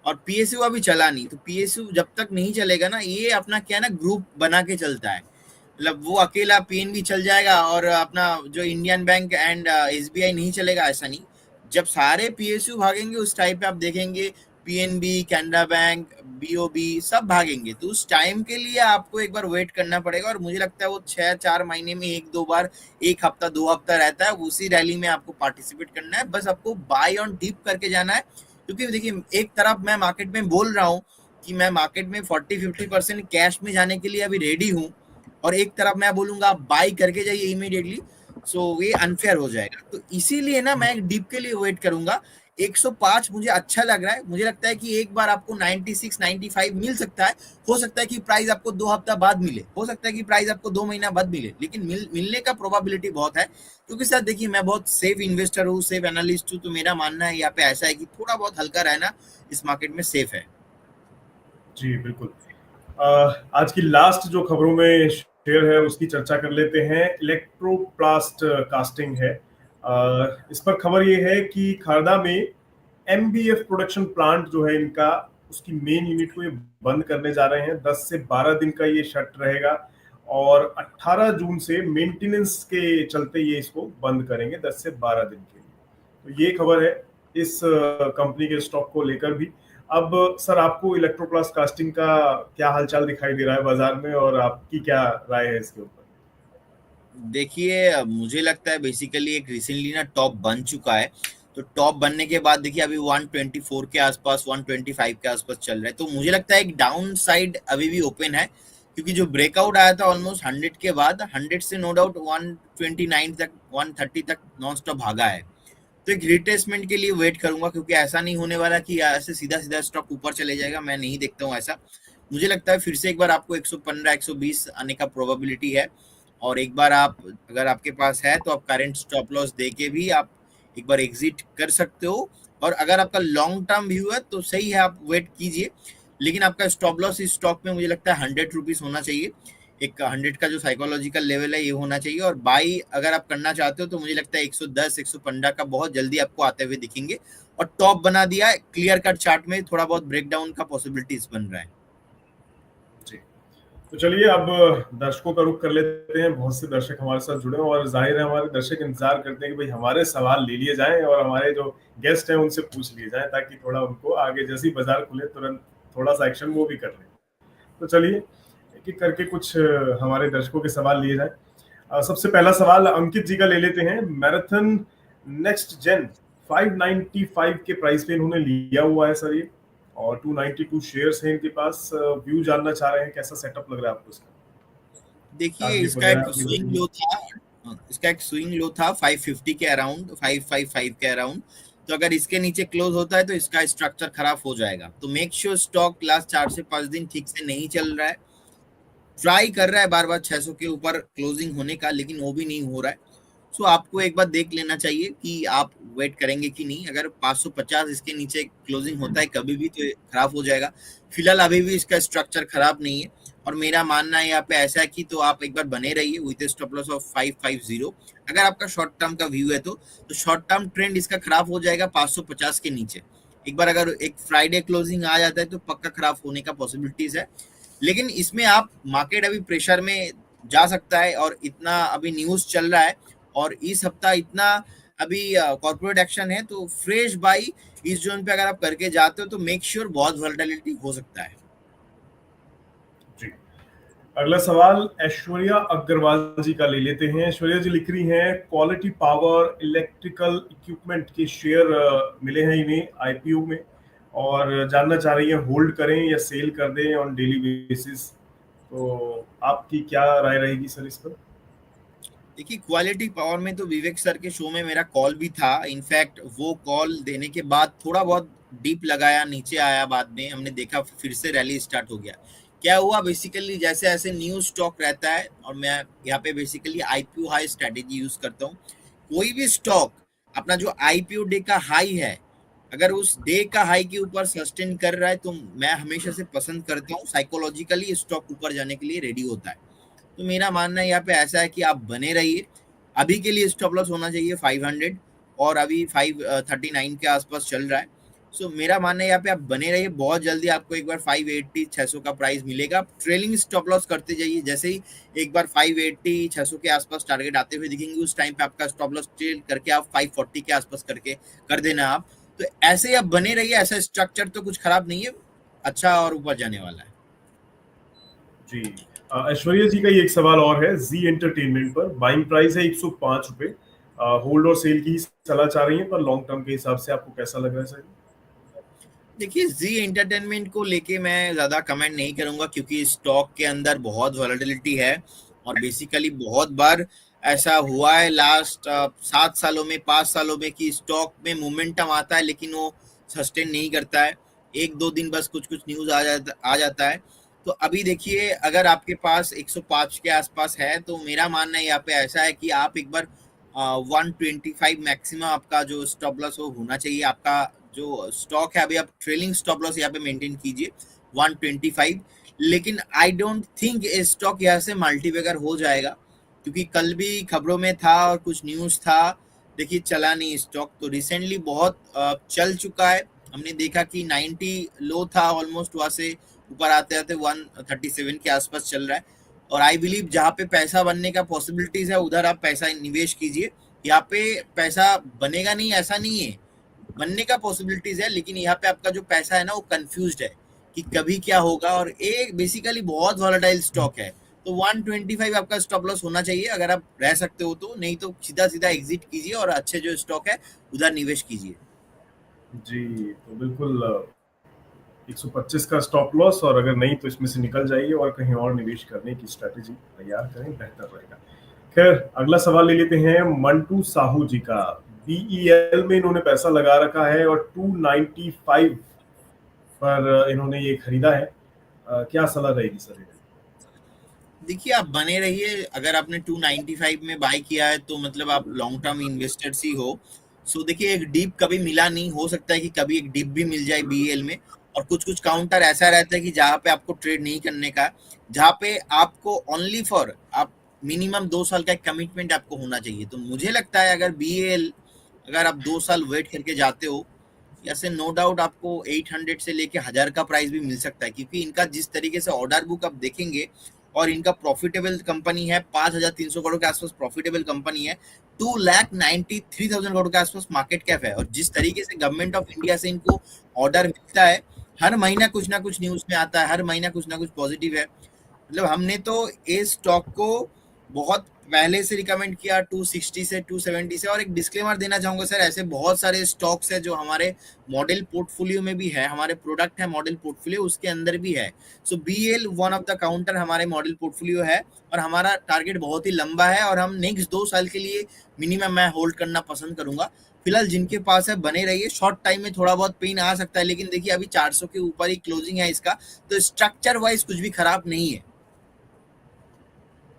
और पीएसयू अभी चला नहीं, तो पीएसयू जब तक नहीं चलेगा ना, ये अपना क्या ना ग्रुप बना के चलता है। मतलब वो अकेला पीएनबी चल जाएगा और अपना जो इंडियन बैंक एंड एसबीआई नहीं चलेगा, ऐसा नहीं। जब सारे पीएसयू भागेंगे उस टाइम पे आप देखेंगे पीएनबी, कैनरा बैंक, बीओबी सब भागेंगे। तो उस टाइम के लिए आपको एक बार वेट करना पड़ेगा, और मुझे लगता है वो 6-4 महीने में 1-2 बार, 1 हफ्ता 2 हफ्ता रहता है, उसी रैली में आपको पार्टिसिपेट करना है। बस आपको बाय ऑन डिप करके जाना है, क्योंकि देखिए एक तरफ मैं मार्केट में बोल रहा हूँ कि मैं मार्केट में 40-50% कैश में जाने के लिए अभी रेडी हूँ, और एक तरफ मैं बोलूंगा आप बाय करके जाइए इमीडिएटली, सो ये अनफेयर हो जाएगा। तो इसीलिए ना मैं डिप के लिए वेट करूंगा। 105 मुझे अच्छा लग रहा है, मुझे लगता है कि एक बार आपको 96 95 मिल सकता है। हो सकता है कि प्राइस आपको 2 हफ्ता बाद मिले, हो सकता है कि प्राइस आपको 2 महीना बाद मिले, लेकिन मिलने का प्रोबेबिलिटी बहुत है। क्योंकि सर देखिए, मैं बहुत सेफ इन्वेस्टर हूँ, सेफ एनालिस्ट हूँ, तो मेरा मानना है यहाँ पे ऐसा है कि थोड़ा बहुत हल्का रहना इस मार्केट में सेफ है। जी बिल्कुल। आज की लास्ट जो खबरों में शेयर है उसकी चर्चा कर लेते हैं। इलेक्ट्रोप्लास्ट कास्टिंग है। इस पर खबर ये है कि खारदा में एमबीएफ प्रोडक्शन प्लांट जो है इनका, उसकी मेन यूनिट को ये बंद करने जा रहे हैं। 10 से 12 दिन का ये शट रहेगा, और 18 जून से मेंटेनेंस के चलते ये इसको बंद करेंगे 10 से 12 दिन के लिए। तो ये खबर है इस कंपनी के स्टॉक को लेकर भी। अब सर आपको इलेक्ट्रोप्लास्ट कास्टिंग का क्या हालचाल दिखाई दे रहा है बाजार में, और आपकी क्या राय है इसके ऊपर? देखिए, मुझे लगता है बेसिकली एक रिसेंटली ना टॉप बन चुका है। तो टॉप बनने के बाद देखिए अभी 124 के आसपास 125 के आसपास चल रहा है। तो मुझे लगता है एक डाउन साइड अभी भी ओपन है, क्योंकि जो ब्रेकआउट आया था ऑलमोस्ट 100 के बाद, 100 से नो डाउट 129 तक 130 तक नॉन स्टॉप भागा है। तो एक रिट्रेसमेंट के लिए वेट करूंगा, क्योंकि ऐसा नहीं होने वाला कि ऐसे सीधा सीधा स्टॉक ऊपर चले जाएगा, मैं नहीं देखता हूँ ऐसा। मुझे लगता है फिर से एक बार आपको 115 120 आने का प्रोबेबिलिटी है। और एक बार आप, अगर आपके पास है तो आप करंट स्टॉप लॉस दे के भी आप एक बार एग्जिट कर सकते हो। और अगर आपका लॉन्ग टर्म व्यू है तो सही है, आप वेट कीजिए। लेकिन आपका स्टॉप लॉस इस स्टॉक में मुझे लगता है 100 रुपीज होना चाहिए। एक 100 का जो साइकोलॉजिकल लेवल है ये होना चाहिए। और बाई अगर आप करना चाहते हो तो मुझे लगता है 110 115 का बहुत जल्दी आपको आते हुए दिखेंगे। और टॉप बना दिया है, क्लियर कट चार्ट में थोड़ा बहुत ब्रेकडाउन का पॉसिबिलिटीज बन रहा है। तो चलिए अब दर्शकों का रुख कर लेते हैं। बहुत से दर्शक हमारे साथ जुड़े हैं, और जाहिर है हमारे दर्शक इंतजार करते हैं कि भाई हमारे सवाल ले लिए जाएं और हमारे जो गेस्ट हैं उनसे पूछ लिए जाएं, ताकि थोड़ा उनको आगे जैसे ही बाजार खुले तुरंत थोड़ा सा एक्शन वो भी कर लें। तो चलिए एक एक करके कुछ हमारे दर्शकों के सवाल लिए जाएं। सबसे पहला सवाल अंकित जी का ले लेते हैं। मैराथन नेक्स्ट जेन 595 के प्राइस पे इन्होंने लिया हुआ है सर ये, और 292 शेयर्स हैं इनके पास। व्यू जानना चाह रहे हैं, कैसा सेटअप लग रहा है आपको इसका? देखिए टारगेट इसका वगैरह एक अपनी स्विंग बताइए। लो था, इसका एक स्विंग लो था 550 के अराउंड, 555 के अराउंड। तो अगर इसके नीचे क्लोज होता है तो इसका स्ट्रक्चर खराब हो जाएगा। तो मेक श्योर स्टॉक लास्ट 4 से 5 दिन ठीक से नहीं चल रहा है, ट्राई कर रहा है बार बार 600 के ऊपर क्लोजिंग होने का, लेकिन वो भी नहीं हो रहा है। सो आपको एक बार देख लेना चाहिए कि आप वेट करेंगे कि नहीं। अगर 550 इसके नीचे क्लोजिंग होता है कभी भी तो खराब हो जाएगा। फिलहाल अभी भी इसका स्ट्रक्चर खराब नहीं है, और मेरा मानना है यहाँ पे ऐसा है कि तो आप एक बार बने रहिए विद स्टॉप लॉस ऑफ 550। अगर आपका शॉर्ट टर्म का व्यू है तो शॉर्ट टर्म ट्रेंड इसका खराब हो जाएगा 550 के नीचे। एक बार अगर एक फ्राइडे क्लोजिंग आ जाता है तो पक्का खराब होने का पॉसिबिलिटीज है। लेकिन इसमें आप मार्केट अभी प्रेशर में जा सकता है, और इतना अभी न्यूज चल रहा है, और इस हफ्ता इतना अभी कॉर्पोरेट एक्शन है, तो फ्रेश बाई इस जोन पे अगर आप करके जाते हो तो मेक श्योर बहुत वोलेटिलिटी हो सकता है। जी, अगला सवाल ऐश्वर्या अग्रवाल जी का ले लेते हैं। ऐश्वर्या जी लिख रही हैं, क्वालिटी पावर इलेक्ट्रिकल इक्विपमेंट के शेयर मिले हैं इन्हें आईपीओ में, और जानना चाह रही हैं होल्ड करें या सेल कर दें ऑन डेली बेसिस। तो आपकी क्या राय रहेगी सर इस पर? देखिए क्वालिटी पावर में तो विवेक सर के शो में मेरा कॉल भी था। इनफैक्ट वो कॉल देने के बाद थोड़ा बहुत डीप लगाया, नीचे आया, बाद में हमने देखा फिर से रैली स्टार्ट हो गया। क्या हुआ बेसिकली, जैसे ऐसे न्यू स्टॉक रहता है, और मैं यहाँ पे basically IPO high strategy use करता हूँ। कोई भी स्टॉक अपना जो आईपीओ डे का हाई है, अगर उस डे का हाई के ऊपर सस्टेन कर रहा है तो मैं हमेशा से पसंद करता हूँ, साइकोलॉजिकली स्टॉक ऊपर जाने के लिए रेडी होता है। तो मेरा मानना है यहाँ पे ऐसा है कि आप बने रहिए। अभी के लिए स्टॉप लॉस होना चाहिए 500, और अभी 539 के आसपास चल रहा है। सो मेरा मानना है यहाँ पे आप बने रहिए। बहुत जल्दी आपको एक बार 580 600 का प्राइस मिलेगा। ट्रेलिंग स्टॉप लॉस करते जाइए, जैसे ही एक बार 580 600 के आसपास टारगेट आते हुए दिखेंगे, उस टाइम पे आपका स्टॉप लॉस ट्रेल करके आप 540 के आसपास करके कर देना आप। तो ऐसे ही आप बने रहिए। ऐसा स्ट्रक्चर तो कुछ खराब नहीं है, अच्छा और ऊपर जाने वाला है। जी, ऐश्वर्या जी का ये एक सवाल और है जी एंटरटेनमेंट पर। बाइंग प्राइस है 105 रुपए, होल्ड और सेल की सलाह चाह रही है, पर लॉन्ग टर्म के हिसाब से आपको कैसा लग रहा है सर? देखिए जी एंटरटेनमेंट को लेके मैं ज़्यादा कमेंट नहीं करूंगा, क्योंकि स्टॉक के अंदर बहुत वॉलेटिलिटी है, और बेसिकली बहुत बार ऐसा हुआ है लास्ट 7 सालों में, 5 सालों में, कि स्टॉक में मोमेंटम आता है लेकिन वो सस्टेन नहीं करता है। एक दो दिन बस कुछ कुछ न्यूज़ आ जाता है। तो अभी देखिए अगर आपके पास 105 के आसपास है, तो मेरा मानना है यहाँ पे ऐसा है कि आप एक बार 125 मैक्सिमम आपका जो स्टॉप लॉस हो होना चाहिए। आपका जो स्टॉक है अभी आप ट्रेलिंग स्टॉप लॉस यहाँ पे मेंटेन कीजिए 125। लेकिन आई डोंट थिंक ये स्टॉक यहाँ से मल्टीबैगर हो जाएगा, क्योंकि कल भी खबरों में था और कुछ न्यूज़ था, देखिए चला नहीं स्टॉक। तो रिसेंटली बहुत चल चुका है। हमने देखा कि 90 लो था ऑलमोस्ट, वहाँ से ऊपर आते आते 137 के आसपास चल रहा है। और आई बिलीव जहाँ पे पैसा बनने का पॉसिबिलिटीज है उधर आप पैसा निवेश कीजिए। यहाँ पे पैसा बनेगा नहीं ऐसा नहीं है, बनने का पॉसिबिलिटीज है, लेकिन यहाँ पे आपका जो पैसा है ना वो कंफ्यूज्ड है कि कभी क्या होगा। और एक बेसिकली बहुत वॉलेटाइल स्टॉक है, तो 125 आपका स्टॉप लॉस होना चाहिए अगर आप रह सकते हो तो, नहीं तो सीधा सीधा एग्जिट कीजिए और अच्छे जो स्टॉक है उधर निवेश कीजिए। जी, तो बिल्कुल 125 का स्टॉप लॉस, और अगर नहीं तो इसमें से निकल जाइए और कहीं और निवेश करने की स्ट्रेटेजी तैयार करें, बेहतर रहेगा। खैर, अगला सवाल ले लेते हैं मंटू साहू जी का। बीईएल में इन्होंने पैसा लगा रखा है और 295 पर इन्होंने ये खरीदा है। क्या सलाह रहेगी सर? देखिए आप बने रहिए। अगर आपने 295 में बाय किया है तो मतलब आप लॉन्ग टर्म इन्वेस्टर्स ही हो। सो देखिए एक डीप कभी मिला नहीं, हो सकता है कि कभी एक डीप भी मिल जाए बीएल में। और कुछ कुछ काउंटर ऐसा रहता है कि जहाँ पे आपको ट्रेड नहीं करने का, जहाँ पे आपको ओनली फॉर आप मिनिमम 2 साल का एक कमिटमेंट आपको होना चाहिए। तो मुझे लगता है अगर बीएल अगर आप 2 साल वेट करके जाते हो, ऐसे नो डाउट आपको 800 से लेके 1000 का प्राइस भी मिल सकता है, क्योंकि इनका जिस तरीके से ऑर्डर बुक आप देखेंगे, और इनका प्रॉफिटेबल कंपनी है, 5300 करोड़ के आसपास प्रॉफिटेबल कंपनी है, 2,93,000 करोड़ के आसपास मार्केट कैप है। और जिस तरीके से गवर्नमेंट ऑफ इंडिया से इनको ऑर्डर मिलता है, हर महीना कुछ ना कुछ न्यूज में आता है, हर महीना कुछ ना कुछ पॉजिटिव है। मतलब हमने तो इस स्टॉक को बहुत पहले से रिकमेंड किया 260 से 270 से। और एक डिस्क्लेमर देना चाहूंगा सर, ऐसे बहुत सारे स्टॉक्स है जो हमारे मॉडल पोर्टफोलियो में भी है, हमारे प्रोडक्ट है मॉडल पोर्टफोलियो उसके अंदर भी है। So BL one of the counter हमारे मॉडल पोर्टफोलियो है और हमारा टारगेट बहुत ही लंबा है और हम नेक्स्ट 2 साल के लिए मिनिमम मैं होल्ड करना पसंद करूंगा। फिलहाल जिनके पास है बने रहिए, शॉर्ट टाइम में थोड़ा बहुत पेन आ सकता है, लेकिन देखिए अभी 400 के ऊपर ही क्लोजिंग है इसका, तो स्ट्रक्चर वाइज कुछ भी खराब नहीं है।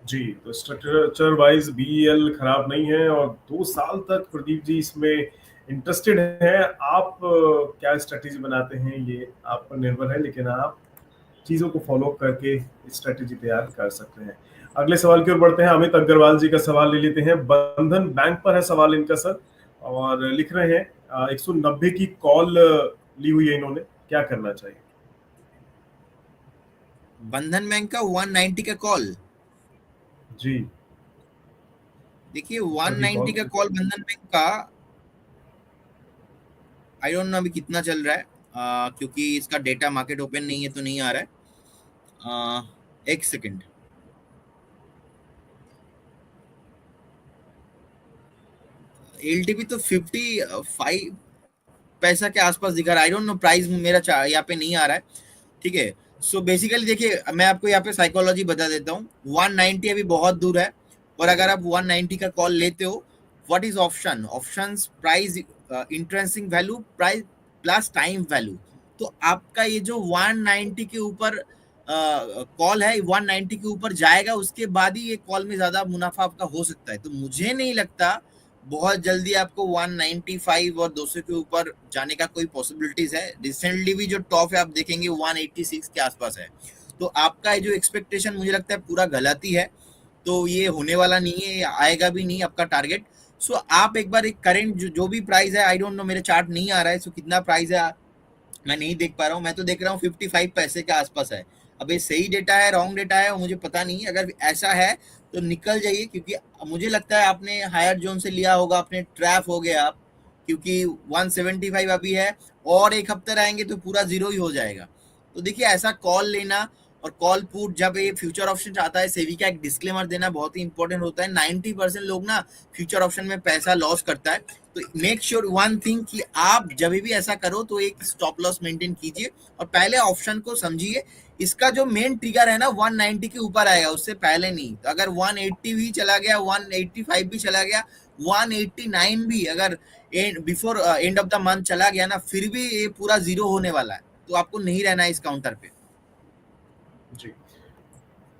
जी, तो स्ट्रक्चर वाइज बीएल खराब नहीं है और 2 साल तक प्रदीप जी इसमें इंटरेस्टेड हैं। आप क्या स्ट्रेटेजी बनाते हैं ये आप पर निर्भर है, लेकिन आप चीज़ों को फॉलो करके स्ट्रेटेजी तैयार कर सकते हैं। अगले सवाल की ओर बढ़ते हैं। अमित अग्रवाल जी का सवाल ले लेते हैं। बंधन बैंक पर है सवाल इनका सर, और लिख रहे हैं 190 की कॉल ली हुई है इन्होंने, क्या करना चाहिए? बंधन बैंक का 190 का कॉल, जी देखिए अभी 190 का कॉल बंधन बैंक का आई डोंट नो अभी कितना चल रहा है, क्योंकि इसका डेटा मार्केट ओपन नहीं है तो नहीं आ रहा है। एक सेकंड, एलटीपी तो 55 पैसा के आसपास दिखा रहा है। आई डोंट नो प्राइस मेरा यहाँ पे नहीं आ रहा है, ठीक है। सो बेसिकली देखिए मैं आपको यहाँ पे साइकोलॉजी बता देता हूँ। 190 अभी बहुत दूर है और अगर आप 190 का कॉल लेते हो, what is option? Options price intrinsic value price plus time value. तो आपका ये जो 190 के ऊपर कॉल है, 190 के ऊपर जाएगा उसके बाद ही ये कॉल में ज्यादा मुनाफा आपका हो सकता है। तो मुझे नहीं लगता बहुत जल्दी आपको 195 और 200 के ऊपर जाने का कोई पॉसिबिलिटीज है। रिसेंटली भी जो टॉप है आप देखेंगे 186 के आसपास है, तो आपका जो एक्सपेक्टेशन मुझे लगता है पूरा गलत ही है। तो ये होने वाला नहीं है, आएगा भी नहीं आपका टारगेट। सो आप एक बार एक करंट जो भी प्राइस है, आई डोंट नो मेरे चार्ट नहीं आ रहा है, सो कितना प्राइस है मैं नहीं देख पा रहा हूँ। मैं तो देख रहा हूँ 55 पैसे के आसपास है। अब ये सही डेटा है रॉन्ग डेटा है मुझे पता नहीं, अगर ऐसा है तो निकल जाइए, क्योंकि मुझे लगता है आपने हायर जोन से लिया होगा, आपने ट्रैप हो गया आप, क्योंकि 175 अभी है और एक हफ्ते रहेंगे तो पूरा जीरो ही हो जाएगा। तो देखिए ऐसा कॉल लेना और कॉल पुट, जब ये फ्यूचर ऑप्शन आता है, सेबी का एक डिस्क्लेमर देना बहुत ही इंपॉर्टेंट होता है। 90% लोग ना फ्यूचर ऑप्शन में पैसा लॉस करता है, तो मेक श्योर वन थिंग कि आप जब भी ऐसा करो तो एक स्टॉप लॉस मेंटेन कीजिए और पहले ऑप्शन को समझिए। इसका जो मेन ट्रिगर है ना 190 के ऊपर आएगा, उससे पहले नहीं। तो अगर 180 भी चला गया, 185 भी चला गया, 189 भी अगर before end of the month चला गया ना, फिर भी ये पूरा जीरो होने वाला है, तो आपको नहीं रहना है इस काउंटर पे। जी,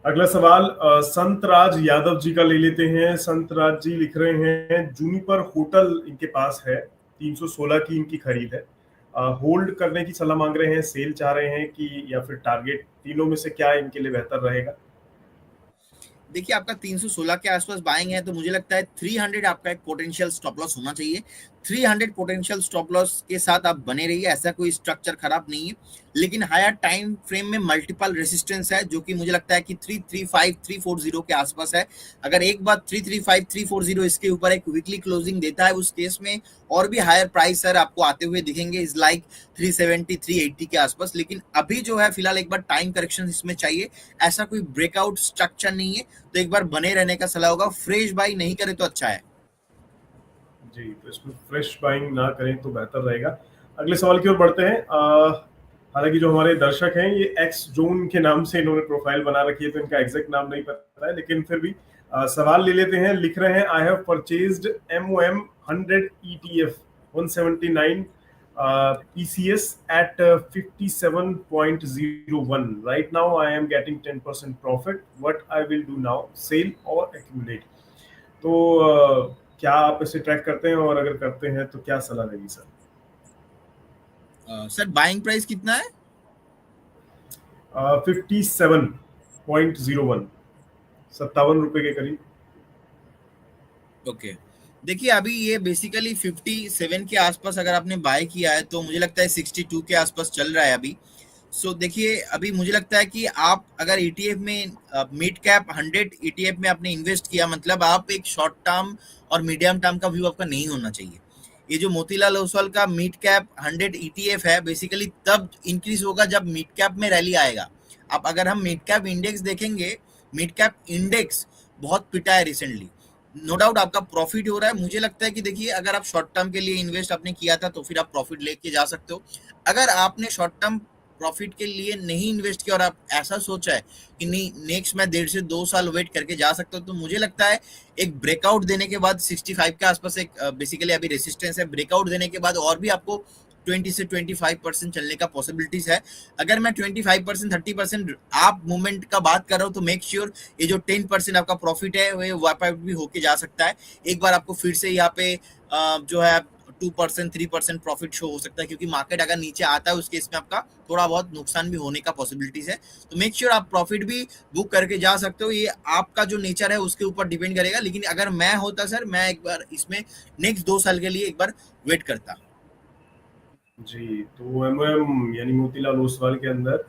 अगला सवाल संतराज यादव जी का ले लेते हैं। संतराज जी लिख रहे हैं जूनिपर होटल इनके पास है, 316 की इनकी खरीद है, होल्ड करने की सलाह मांग रहे हैं, सेल चाह रहे हैं कि या फिर टारगेट, तीनों में से क्या इनके लिए बेहतर रहेगा? देखिए आपका 316 के आसपास बाइंग है, तो मुझे लगता है 300 आपका एक पोटेंशियल स्टॉप लॉस होना चाहिए। 300 पोटेंशियल स्टॉप लॉस के साथ आप बने रहिए, ऐसा कोई स्ट्रक्चर खराब नहीं है, लेकिन हायर टाइम फ्रेम में मल्टीपल रेसिस्टेंस है, जो कि मुझे लगता है कि 335 340 के आसपास है। अगर एक बार 335 340 इसके ऊपर एक वीकली क्लोजिंग देता है, उस केस में और भी हायर प्राइस सर आपको आते हुए दिखेंगे, इज लाइक 370 380 के आसपास। लेकिन अभी जो है फिलहाल एक बार टाइम करेक्शन इसमें चाहिए, ऐसा कोई ब्रेकआउट स्ट्रक्चर नहीं है, तो एक बार बने रहने का सलाह होगा। फ्रेश बाई नहीं करे तो अच्छा है जी, तो इसमें फ्रेश बाइंग ना करें तो बेहतर रहेगा। अगले सवाल की ओर बढ़ते हैं। हालांकि जो हमारे दर्शक हैं ये एक्स जोन के नाम से इन्होंने प्रोफाइल बना रखी है, तो इनका एग्जैक्ट नाम नहीं पता है, लेकिन फिर भी सवाल ले लेते हैं। लिख रहे हैं I have purchased MOM 100 ETF 179 PCS at 57.01. Right now I am getting 10% profit. What I will do now? Sell or accumulate? तो क्या आप इसे ट्रैक करते हैं, और अगर करते हैं तो क्या सलाह देगी सर? सर बाइंग प्राइस कितना है? 57.01, 57 रुपए के करीब। ओके देखिए अभी ये बेसिकली 57 के आसपास अगर आपने बाय किया है, तो मुझे लगता है 62 के आसपास चल रहा है अभी। सो देखिए अभी मुझे लगता है कि आप अगर ETF में मिड कैप 100 ETF में आपने इन्वेस्ट किया, मतलब आप एक शॉर्ट टर्म और मीडियम टर्म का व्यू आपका नहीं होना चाहिए। ये जो मोतीलाल ओसवाल का मिड कैप 100 ETF है, बेसिकली तब इंक्रीज होगा जब मिड कैप में रैली आएगा। अब अगर हम मिड कैप इंडेक्स देखेंगे, मिड कैप इंडेक्स बहुत पिटा है रिसेंटली। नो डाउट आपका प्रॉफिट हो रहा है। मुझे लगता है कि देखिए, अगर आप शॉर्ट टर्म के लिए इन्वेस्ट आपने किया था तो फिर आप प्रॉफिट लेके जा सकते हो। अगर आपने शॉर्ट टर्म प्रॉफिट के लिए नहीं इन्वेस्ट किया और आप ऐसा सोचा है कि नहीं नेक्स्ट मैं 1.5 से 2 साल वेट करके जा सकता हूँ, तो मुझे लगता है एक ब्रेकआउट देने के बाद 65 के आसपास एक बेसिकली अभी रेसिस्टेंस है, ब्रेकआउट देने के बाद और भी आपको 20 से 25% चलने का पॉसिबिलिटीज है। अगर मैं 25% 30% आप मूवमेंट का बात कर रहा हूँ तो मेक श्योर ये जो 10% आपका प्रॉफिट है वो वाइप आउट भी होके जा सकता है। एक बार आपको फिर से यहाँ पे जो है 2% 3% प्रॉफिट शो हो सकता है, क्योंकि मार्केट अगर नीचे आता है उस केस में आपका थोड़ा बहुत नुकसान भी होने का पॉसिबिलिटीज है। तो मेक श्योर आप प्रॉफिट भी बुक करके जा सकते हो। ये आपका जो नेचर है उसके ऊपर डिपेंड करेगा, लेकिन अगर मैं होता सर, मैं एक बार इसमें नेक्स्ट 2 साल के लिए एक बार वेट करता। जी, तो एमओएम यानी मोतीलाल ओसवाल के अंदर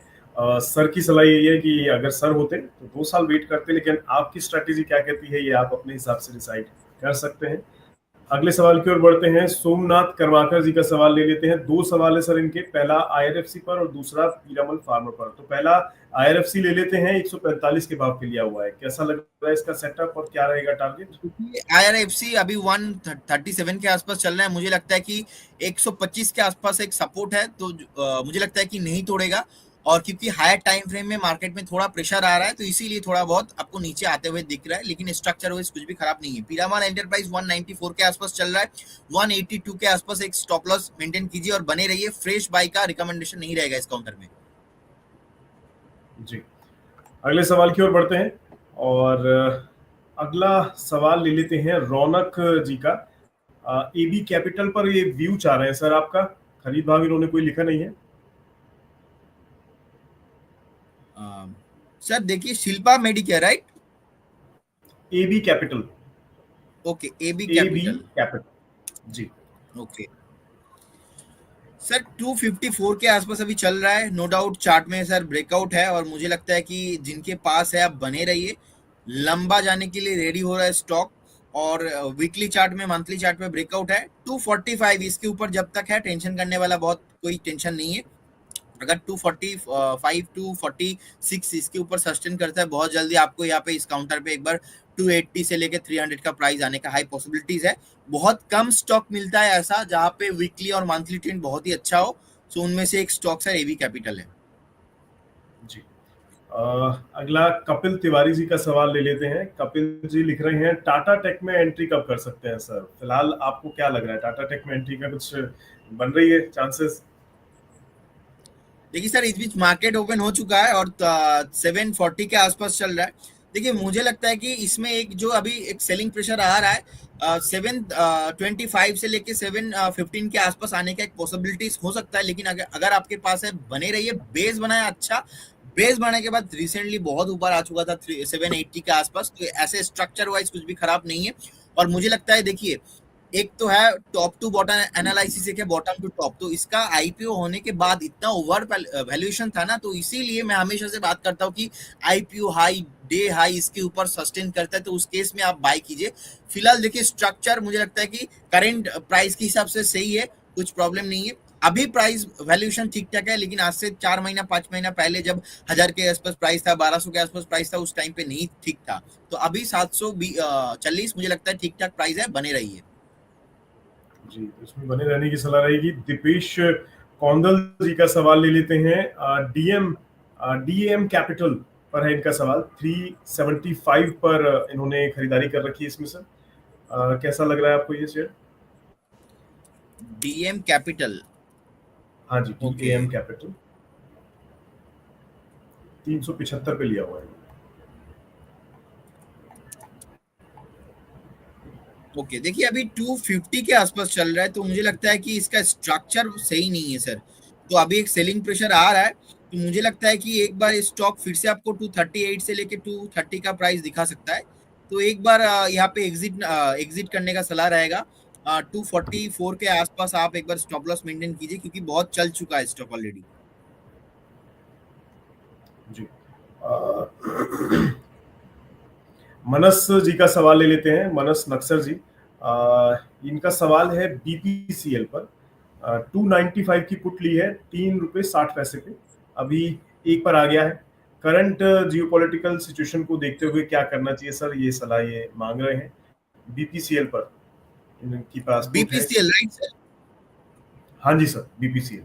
सर की सलाह यही है कि अगर सर होते तो 2 साल वेट करते, लेकिन आपकी स्ट्रैटेजी क्या कहती है ये आप अपने हिसाब से डिसाइड कर सकते हैं। अगले सवाल की ओर बढ़ते हैं। सोमनाथ करवाकर जी का सवाल ले लेते हैं। 2 सवाल है सर इनके, पहला आईआरएफसी पर और दूसरा पीरामल फार्मर पर। तो पहला आईआरएफसी ले लेते हैं, 145 के भाव पे लिया हुआ है। कैसा लग रहा है इसका सेटअप और क्या रहेगा टारगेट? आईआरएफसी अभी 137 के आसपास चल रहा है। मुझे लगता है कि 125 के आसपास एक सपोर्ट है, तो मुझे लगता है कि नहीं तोड़ेगा। और क्योंकि हायर टाइम फ्रेम में मार्केट में थोड़ा प्रेशर आ रहा है, तो इसीलिए थोड़ा बहुत आपको नीचे आते हुए दिख रहा है, लेकिन स्ट्रक्चर वाइज कुछ भी खराब नहीं है। पीरामल एंटरप्राइज 194 के आसपास चल रहा है, 182 के आसपास एक स्टॉप लॉस मेंटेन कीजिए और बने रहिए। फ्रेश बाई का रिकमेंडेशन नहीं रहेगा इस काउंटर में। जी, अगले सवाल की ओर बढ़ते हैं और अगला सवाल ले लेते हैं रौनक जी का। एबी कैपिटल पर ये व्यू चाह रहे हैं सर आपका। खरीद भाव इन्होंने कोई लिखा नहीं है। सर देखिए, Shilpa Medicare right? AB capital. Okay, AB AB capital. Capital ji. Okay sir, 254 के आसपास अभी चल रहा है। नो डाउट चार्ट में सर ब्रेकआउट है, और मुझे लगता है कि जिनके पास है आप बने रहिए। लंबा जाने के लिए रेडी हो रहा है स्टॉक। और वीकली चार्ट में, मंथली चार्ट में ब्रेकआउट है। 245 इसके ऊपर जब तक है, टेंशन करने वाला बहुत कोई टेंशन नहीं है। अगर 245 246 इसके ऊपर सस्टेन करता है, बहुत जल्दी आपको यहाँ पे इस काउंटर पे एक बार 280 से लेके 300 का प्राइस आने का हाई पॉसिबिलिटीज है। बहुत कम स्टॉक मिलता है ऐसा जहाँ पे वीकली और मंथली ट्रेंड बहुत ही अच्छा हो। सो उनमें से एक स्टॉक सर एबी कैपिटल है। जी, अगला कपिल तिवारी जी का सवाल ले लेते हैं। कपिल जी लिख रहे हैं, टाटा टेक में एंट्री कब कर सकते हैं सर? फिलहाल आपको क्या लग रहा है, टाटा टेक में एंट्री का कुछ बन रही है चांसेस? देखिए सर, इस बीच मार्केट ओपन हो चुका है और 740 के आसपास चल रहा है। देखिए मुझे लगता है कि इसमें एक जो अभी एक सेलिंग प्रेशर आ रहा है, 725 से लेके 715 के आसपास आने का एक पॉसिबिलिटीज हो सकता है। लेकिन अगर आपके पास है, बने रहिए। बेस बनाया अच्छा, बेस बनाने के बाद रिसेंटली बहुत ऊपर आ चुका था 780 के आसपास। तो ऐसे स्ट्रक्चर वाइज कुछ भी खराब नहीं है। और मुझे लगता है देखिए, एक तो है टॉप टू बॉटम एनालिसिस, एक है बॉटम टू टॉप। तो इसका आईपीओ होने के बाद इतना ओवर वैल्यूएशन था ना, तो इसीलिए मैं हमेशा से बात करता हूँ कि आईपीओ हाई, डे हाई इसके ऊपर सस्टेन करता है तो उस केस में आप बाय कीजिए। फिलहाल देखिए, स्ट्रक्चर मुझे लगता है कि करंट प्राइस के हिसाब से सही है, कुछ प्रॉब्लम नहीं है। अभी प्राइस वैल्यूएशन ठीक ठाक है, लेकिन आज से 4 महीना 5 महीना पहले जब 1000 के आसपास प्राइस था, 1200 के आसपास प्राइस था, उस टाइम पे नहीं ठीक था। तो अभी 740 मुझे लगता है ठीक ठाक प्राइस है, बने रहिए। जी, तो इसमें बने रहने की सलाह रहेगी। दीपेश कौंदल जी का सवाल ले लेते हैं। डीएम कैपिटल पर है इनका सवाल। 375 पर इन्होंने खरीदारी कर रखी है इसमें सर। कैसा लग रहा है आपको ये शेयर? DM capital. हाँ जी, ओके डीएम कैपिटल 375 पे लिया हुआ है। ओके, देखिए अभी 250 के आसपास चल रहा है, तो मुझे लगता है कि इसका स्ट्रक्चर सही नहीं है सर। तो अभी एक सेलिंग प्रेशर आ रहा है, तो मुझे लगता है कि एक बार स्टॉक फिर से आपको 238 से लेके 230 का प्राइस दिखा सकता है। तो एक बार यहाँ पे एग्जिट करने का सलाह रहेगा। 244 के आसपास आप एक बार स्टॉप लॉस मेंटेन कीजिए, क्योंकि बहुत चल चुका है स्टॉक ऑलरेडी। जी, मनस जी का सवाल ले लेते हैं। मनस नक्सर जी, इनका सवाल है बीपीसीएल पर। 295 की पुट ली है, ₹3.60 पे। अभी एक पर आ गया है। करंट जियोपॉलिटिकल सिचुएशन को देखते हुए क्या करना चाहिए सर, ये सलाह ये मांग रहे हैं बीपीसीएल पर, इनकी पास पुट है। BPCL right sir? हाँ जी सर, बीपीसीएल।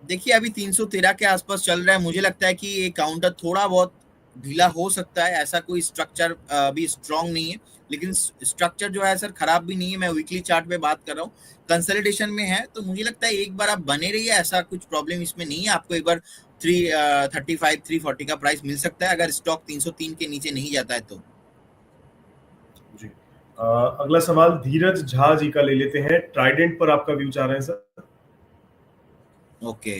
देखिए अभी 313 के आसपास चल रहा है, मुझे लगता है कि ये काउंटर थोड़ा बहुत ढीला हो सकता है, ऐसा कोई स्ट्रक्चर अभी स्ट्रांग नहीं है, लेकिन स्ट्रक्चर जो है सर खराब भी नहीं है। मैं वीकली चार्ट पे बात कर रहा हूँ, कंसोलिडेशन में है, तो मुझे लगता है एक बार आप बने रहिए, ऐसा कुछ प्रॉब्लम इसमें नहीं है। आपको एक बार 335 340 का प्राइस मिल सकता है अगर स्टॉक 303 के नीचे नहीं जाता है तो। जी अगला सवाल धीरज झा जी का ले लेते हैं, ट्राइडेंट पर आपका व्यू चाह रहे हैं सर। ओके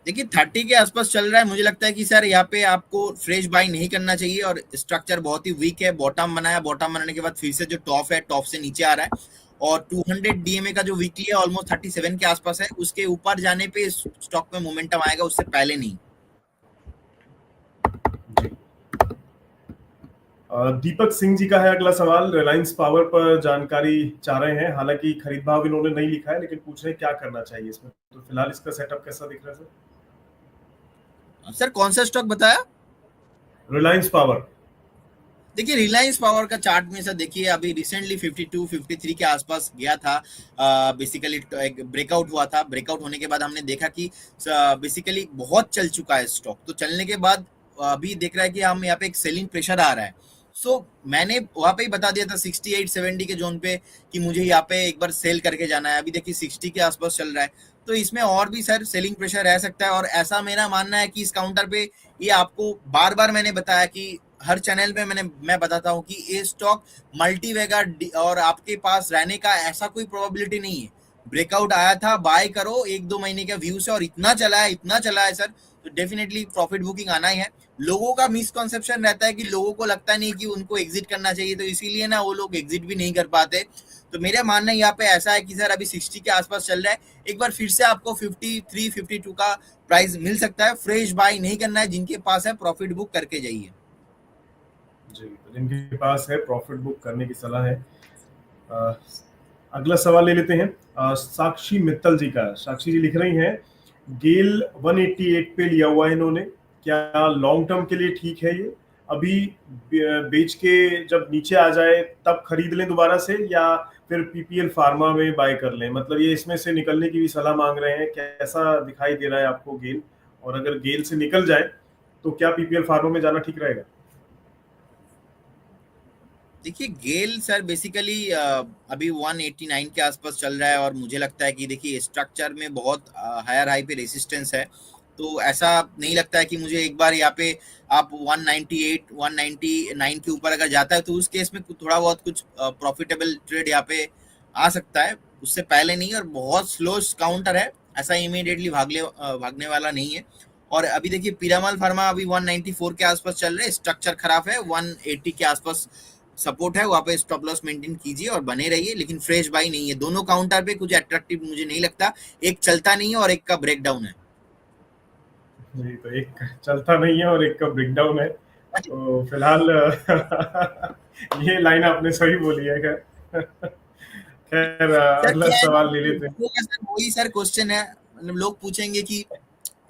देखिए 30 के आसपास चल रहा है, मुझे लगता है कि सर यहाँ पे आपको फ्रेश बाई नहीं करना चाहिए, और स्ट्रक्चर बहुत ही वीक है। बॉटम बनाया, बॉटम बनाने के बाद फिर से जो टॉप है, टॉप से नीचे आ रहा है, और 200 डीएमए का जो वीकली है ऑलमोस्ट 37 के आसपास है, उसके ऊपर जाने पे स्टॉक में मोमेंटम आएगा, उससे पहले नहीं। दीपक सिंह जी का है अगला सवाल, रिलायंस पावर पर जानकारी चाह रहे हैं, हालांकि खरीद भाव इन्होंने नहीं लिखा है, लेकिन पूछ रहे हैं क्या करना चाहिए इसमें। तो फिलहाल इसका सेटअप कैसा दिख रहा है सर? सर कौन सा स्टॉक बताया? रिलायंस पावर। देखिए रिलायंस पावर का चार्ट में सर देखिए अभी रिसेंटली 52 53 के आसपास गया था, बेसिकली एक ब्रेकआउट हुआ था। ब्रेकआउट होने के बाद हमने देखा कि बेसिकली बहुत चल चुका है स्टॉक, तो चलने के बाद अभी देख रहा है कि हम यहाँ पे एक सेलिंग प्रेशर आ रहा है। सो मैंने वहां पे ही बता दिया था 68 70 के जोन पे कि मुझे यहाँ पे एक बार सेल करके जाना है। अभी देखिए 60 के आसपास चल रहा है, तो इसमें और भी सर सेलिंग प्रेशर रह सकता है। और ऐसा मेरा मानना है कि इस काउंटर पे ये आपको बार बार मैंने बताया कि हर चैनल पे मैं बताता हूँ कि ये स्टॉक मल्टीवेगा और आपके पास रहने का ऐसा कोई प्रोबेबिलिटी नहीं है। ब्रेकआउट आया था, बाय करो, 1-2 महीने का व्यू से, और इतना चला है सर, तो डेफिनेटली प्रॉफिट बुकिंग आना ही है। लोगों का मिसकंसेप्शन रहता है कि लोगों को लगता नहीं कि उनको एग्जिट करना चाहिए, तो इसीलिए ना वो लोग एग्जिट भी नहीं कर पाते। तो मेरा मानना यहाँ पे ऐसा है कि सर अभी 60 के आसपास चल रहा है, एक बार फिर से आपको 53 52 का प्राइस मिल सकता है। फ्रेश बाय नहीं करना है, जिनके पास है प्रॉफिट बुक करके जाइए। जी, तो जिनके पास है प्रॉफिट बुक करने की सलाह है। अगला सवाल ले लेते हैं साक्षी मित्तल जी का। साक्षी जी लिख रही हैं, गेल 188 पे लिया हुआ है इन्होंने, क्या लॉन्ग टर्म के लिए ठीक है ये? अभी बेच के जब नीचे आ जाए तब खरीद लें दोबारा से, या फिर पीपीएल फार्मा में बाय कर लें? मतलब ये इसमें से निकलने की भी सलाह मांग रहे हैं, कैसा दिखाई दे रहा है आपको गेल? और अगर गेल से निकल जाए तो क्या पीपीएल फार्मा में जाना ठीक रहेगा? देखिए गेल सर बेसिकली अभी 189 के आसपास चल रहा है, और मुझे लगता है कि देखिए स्ट्रक्चर में बहुत हायर हाई पे रेसिस्टेंस है, तो ऐसा नहीं लगता है कि मुझे एक बार यहाँ पे आप 198 199 के ऊपर अगर जाता है तो उस केस में थोड़ा बहुत कुछ प्रॉफिटेबल ट्रेड यहाँ पे आ सकता है, उससे पहले नहीं। और बहुत स्लो काउंटर है, ऐसा इमीडिएटली भागने वाला नहीं है। और अभी देखिए पीरामल फार्मा अभी 194 के आसपास चल रहे हैं, स्ट्रक्चर खराब है, 180 के आसपास सपोर्ट है, वहां पे स्टॉप लॉस मेंटेन कीजिए और बने रहिए, लेकिन फ्रेश बाई नहीं है। दोनों काउंटर पे कुछ अट्रैक्टिव मुझे नहीं लगता, एक चलता नहीं है और एक का ब्रेकडाउन है। जी, तो एक चलता नहीं है और एक का ब्रेकडाउन है, तो फिलहाल ये लाइन आपने सही बोली है। खैर अगला सवाल ले लेते हैं। वही सर क्वेश्चन है, मतलब लोग पूछेंगे कि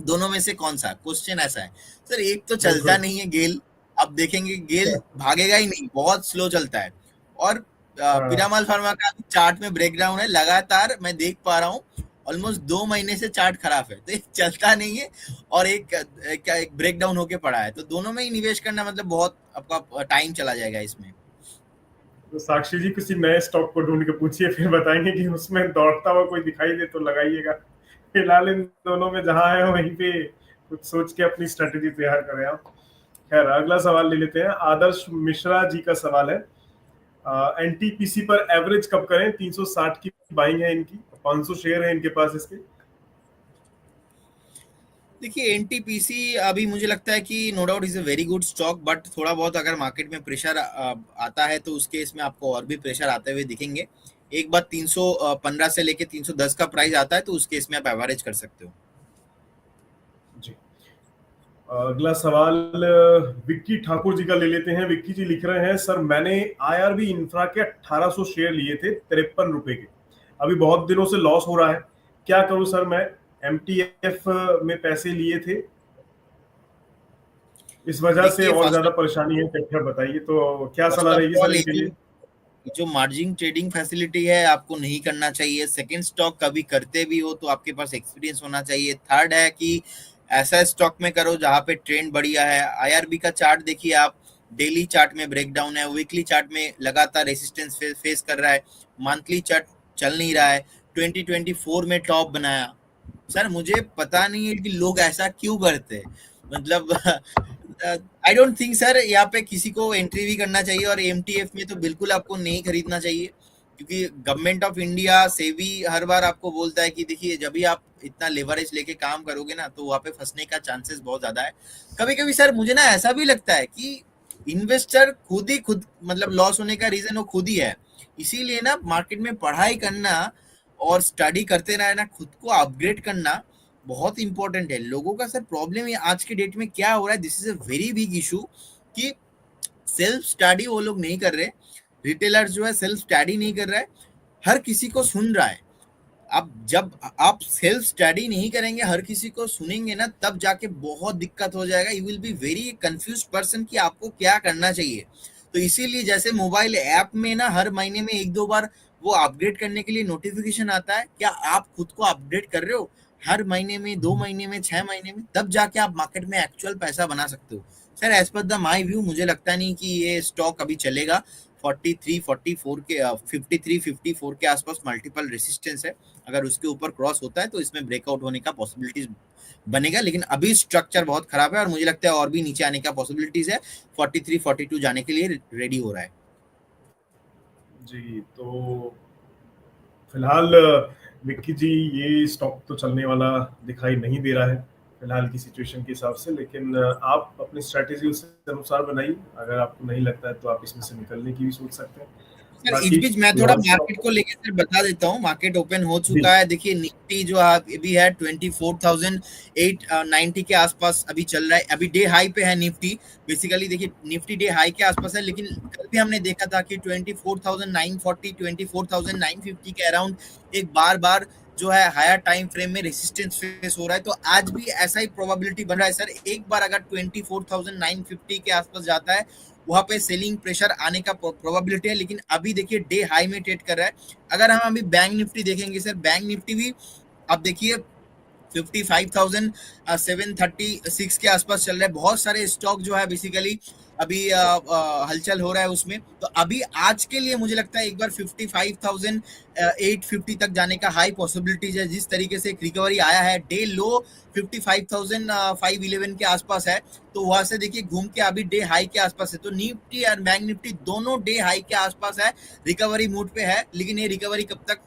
दोनों में से कौन सा, क्वेश्चन ऐसा है सर, एक तो चलता नहीं है गेल, अब देखेंगे गेल भागेगा ही नहीं, बहुत स्लो चलता है। और पीरामल फार्मा का चार्ट में ब्रेकडाउन है लगातार, मैं देख पा रहा हूँ ऑलमोस्ट 2 महीने से चार्ट खराब है, तो एक चलता नहीं है और एक ब्रेकडाउन होके पड़ा है, तो दोनों में ही निवेश करना मतलब बहुत आपका टाइम चला जाएगा इसमें। तो साक्षी जी किसी नए स्टॉक को ढूंढ के पूछिए, फिर बताएंगे कि उसमें दौड़ता हुआ कोई दिखाई दे तो लगाइएगा। फिलहाल इन दोनों में जहां है वहीं पे कुछ सोच के अपनी स्ट्रेटेजी तैयार करें आप। खैर अगला सवाल ले लेते हैं, आदर्श मिश्रा जी का सवाल है, एनटीपीसी पर एवरेज कब करें? 360 की बाइंग है इनकी, 500 शेयर है इनके पास इसके। देखिए एनटीपीसी अभी मुझे लगता है कि no doubt is a very good stock, but थोड़ा बहुत अगर मार्केट में प्रेशर आता है तो उस केस में आपको और भी प्रेशर आते हुए दिखेंगे। एक बार 315 से लेके 310 का प्राइस आता है तो उस केस में आप एवरेज कर सकते हो। जी अगला सवाल विक्की ठाकुर जी का ले लेते हैं। विक्की जी लिख रहे हैं, सर मैंने आईआरबी इंफ्रा के 1800 शेयर लिए थे 53 रुपए के, अभी बहुत दिनों से लॉस हो रहा है, क्या करूं सर मैं? एमटीएफ में पैसे लिए थे, इस वजह से देखिए और फर्स्ट ज्यादा परेशानी है, क्या बताइए, तो क्या फर्स्ट सलाह ऑफ रहेगी सर ऑल इनके लिए? जो मार्जिन ट्रेडिंग फैसिलिटी है आपको नहीं करना चाहिए। सेकंड, स्टॉक कभी करते भी हो तो आपके पास एक्सपीरियंस होना चाहिए। थर्ड है कि ऐसा स्टॉक में करो जहां पे ट्रेंड बढ़िया है। आईआरबी का चार्ट देखिए आप, डेली चार्ट में ब्रेकडाउन है, वीकली चार्ट में लगातार रेसिस्टेंस फेस कर रहा है, मंथली चार्ट चल नहीं रहा है, 2024 में टॉप बनाया। सर मुझे पता नहीं है कि लोग ऐसा क्यों करते हैं, मतलब आई डोंट थिंक सर यहाँ पे किसी को एंट्री भी करना चाहिए, और एमटीएफ में तो बिल्कुल आपको नहीं खरीदना चाहिए, क्योंकि गवर्नमेंट ऑफ इंडिया से भी हर बार आपको बोलता है कि देखिए जब भी आप इतना लेवरेज लेके काम करोगे ना तो वहाँ पे फंसने का चांसेस बहुत ज्यादा है। कभी कभी सर मुझे ना ऐसा भी लगता है कि इन्वेस्टर खुद मतलब लॉस होने का रीजन वो खुद ही है। इसीलिए ना मार्केट में पढ़ाई करना और स्टडी करते रहना, खुद को अपग्रेड करना बहुत इंपॉर्टेंट है। लोगों का सर प्रॉब्लम ये आज के डेट में क्या हो रहा है, this is a very big issue, कि सेल्फ स्टडी वो लोग नहीं कर रहे। रिटेलर जो है सेल्फ स्टडी नहीं कर रहा है, हर किसी को सुन रहा है। अब जब आप सेल्फ स्टडी नहीं करेंगे, हर किसी को सुनेंगे ना, तब जाके बहुत दिक्कत हो जाएगा। You will be very confuse person कि आपको क्या करना चाहिए। तो इसीलिए जैसे मोबाइल ऐप में ना हर महीने में एक दो बार वो अपडेट करने के लिए नोटिफिकेशन आता है, क्या आप खुद को अपडेट कर रहे हो हर महीने में, 2 महीने में, 6 महीने में, तब जाके आप मार्केट में एक्चुअल पैसा बना सकते हो। Sir as per the my view मुझे लगता नहीं कि ये स्टॉक अभी चलेगा। 43 44 के 53 54 के आसपास मल्टीपल रेसिस्टेंस है, अगर उसके ऊपर क्रॉस होता है तो इसमें ब्रेकआउट होने का पॉसिबिलिटीज बनेगा, लेकिन अभी स्ट्रक्चर बहुत खराब है और मुझे लगता है और भी नीचे आने का पॉसिबिलिटीज है। 43 42 जाने के लिए रेडी हो रहा है। जी, तो फिलहाल विक्की जी, ये स्टॉक तो चलने वाला दिखाई नहीं दे रहा है फिलहाल की सिचुएशन के हिसाब से, लेकिन आप अपनी स्ट्रेटेजी उस अनुसार बनाइए। अगर आपको नहीं लगता है तो आप इसमें से निकलने की भी सोच सकते हैं। सर इस बाकी बीच मैं कोई थोड़ा और मार्केट स्टॉक? को लेके सर बता देता हूँ। मार्केट ओपन हो जी चुका है, देखिए निफ्टी जो अभी है 24,890 के आसपास अभी चल रहा है। अभी डे हाई पे है निफ्टी। बेसिकली देखिए निफ्टी डे हाई के आसपास है, लेकिन कल भी हमने देखा था कि 24,940 24,950 के अराउंड एक बार बार जो है हायर टाइम फ्रेम में रेसिस्टेंस फेस हो रहा है। तो आज भी ऐसा ही प्रोबेबिलिटी बन रहा है सर, एक बार अगर 24,950 के आसपास जाता है वहां पे सेलिंग प्रेशर आने का प्रोबेबिलिटी है। लेकिन अभी देखिए डे हाई में ट्रेड कर रहा है। अगर हम अभी बैंक निफ्टी देखेंगे सर, बैंक निफ्टी भी अब देखिए 55,736 के आसपास चल रहा है। बहुत सारे स्टॉक जो है बेसिकली अभी हलचल हो रहा है उसमें। तो अभी आज के लिए मुझे लगता है एक बार 55,850 तक जाने का हाई पॉसिबिलिटीज है। जिस तरीके से एक रिकवरी आया है, डे लो 55,511 के आसपास है, तो वहां से देखिए घूम के अभी डे हाई के आसपास है। तो निफ्टी और बैंक निफ्टी दोनों डे हाई के आसपास है, रिकवरी मूड पे है। लेकिन ये रिकवरी कब तक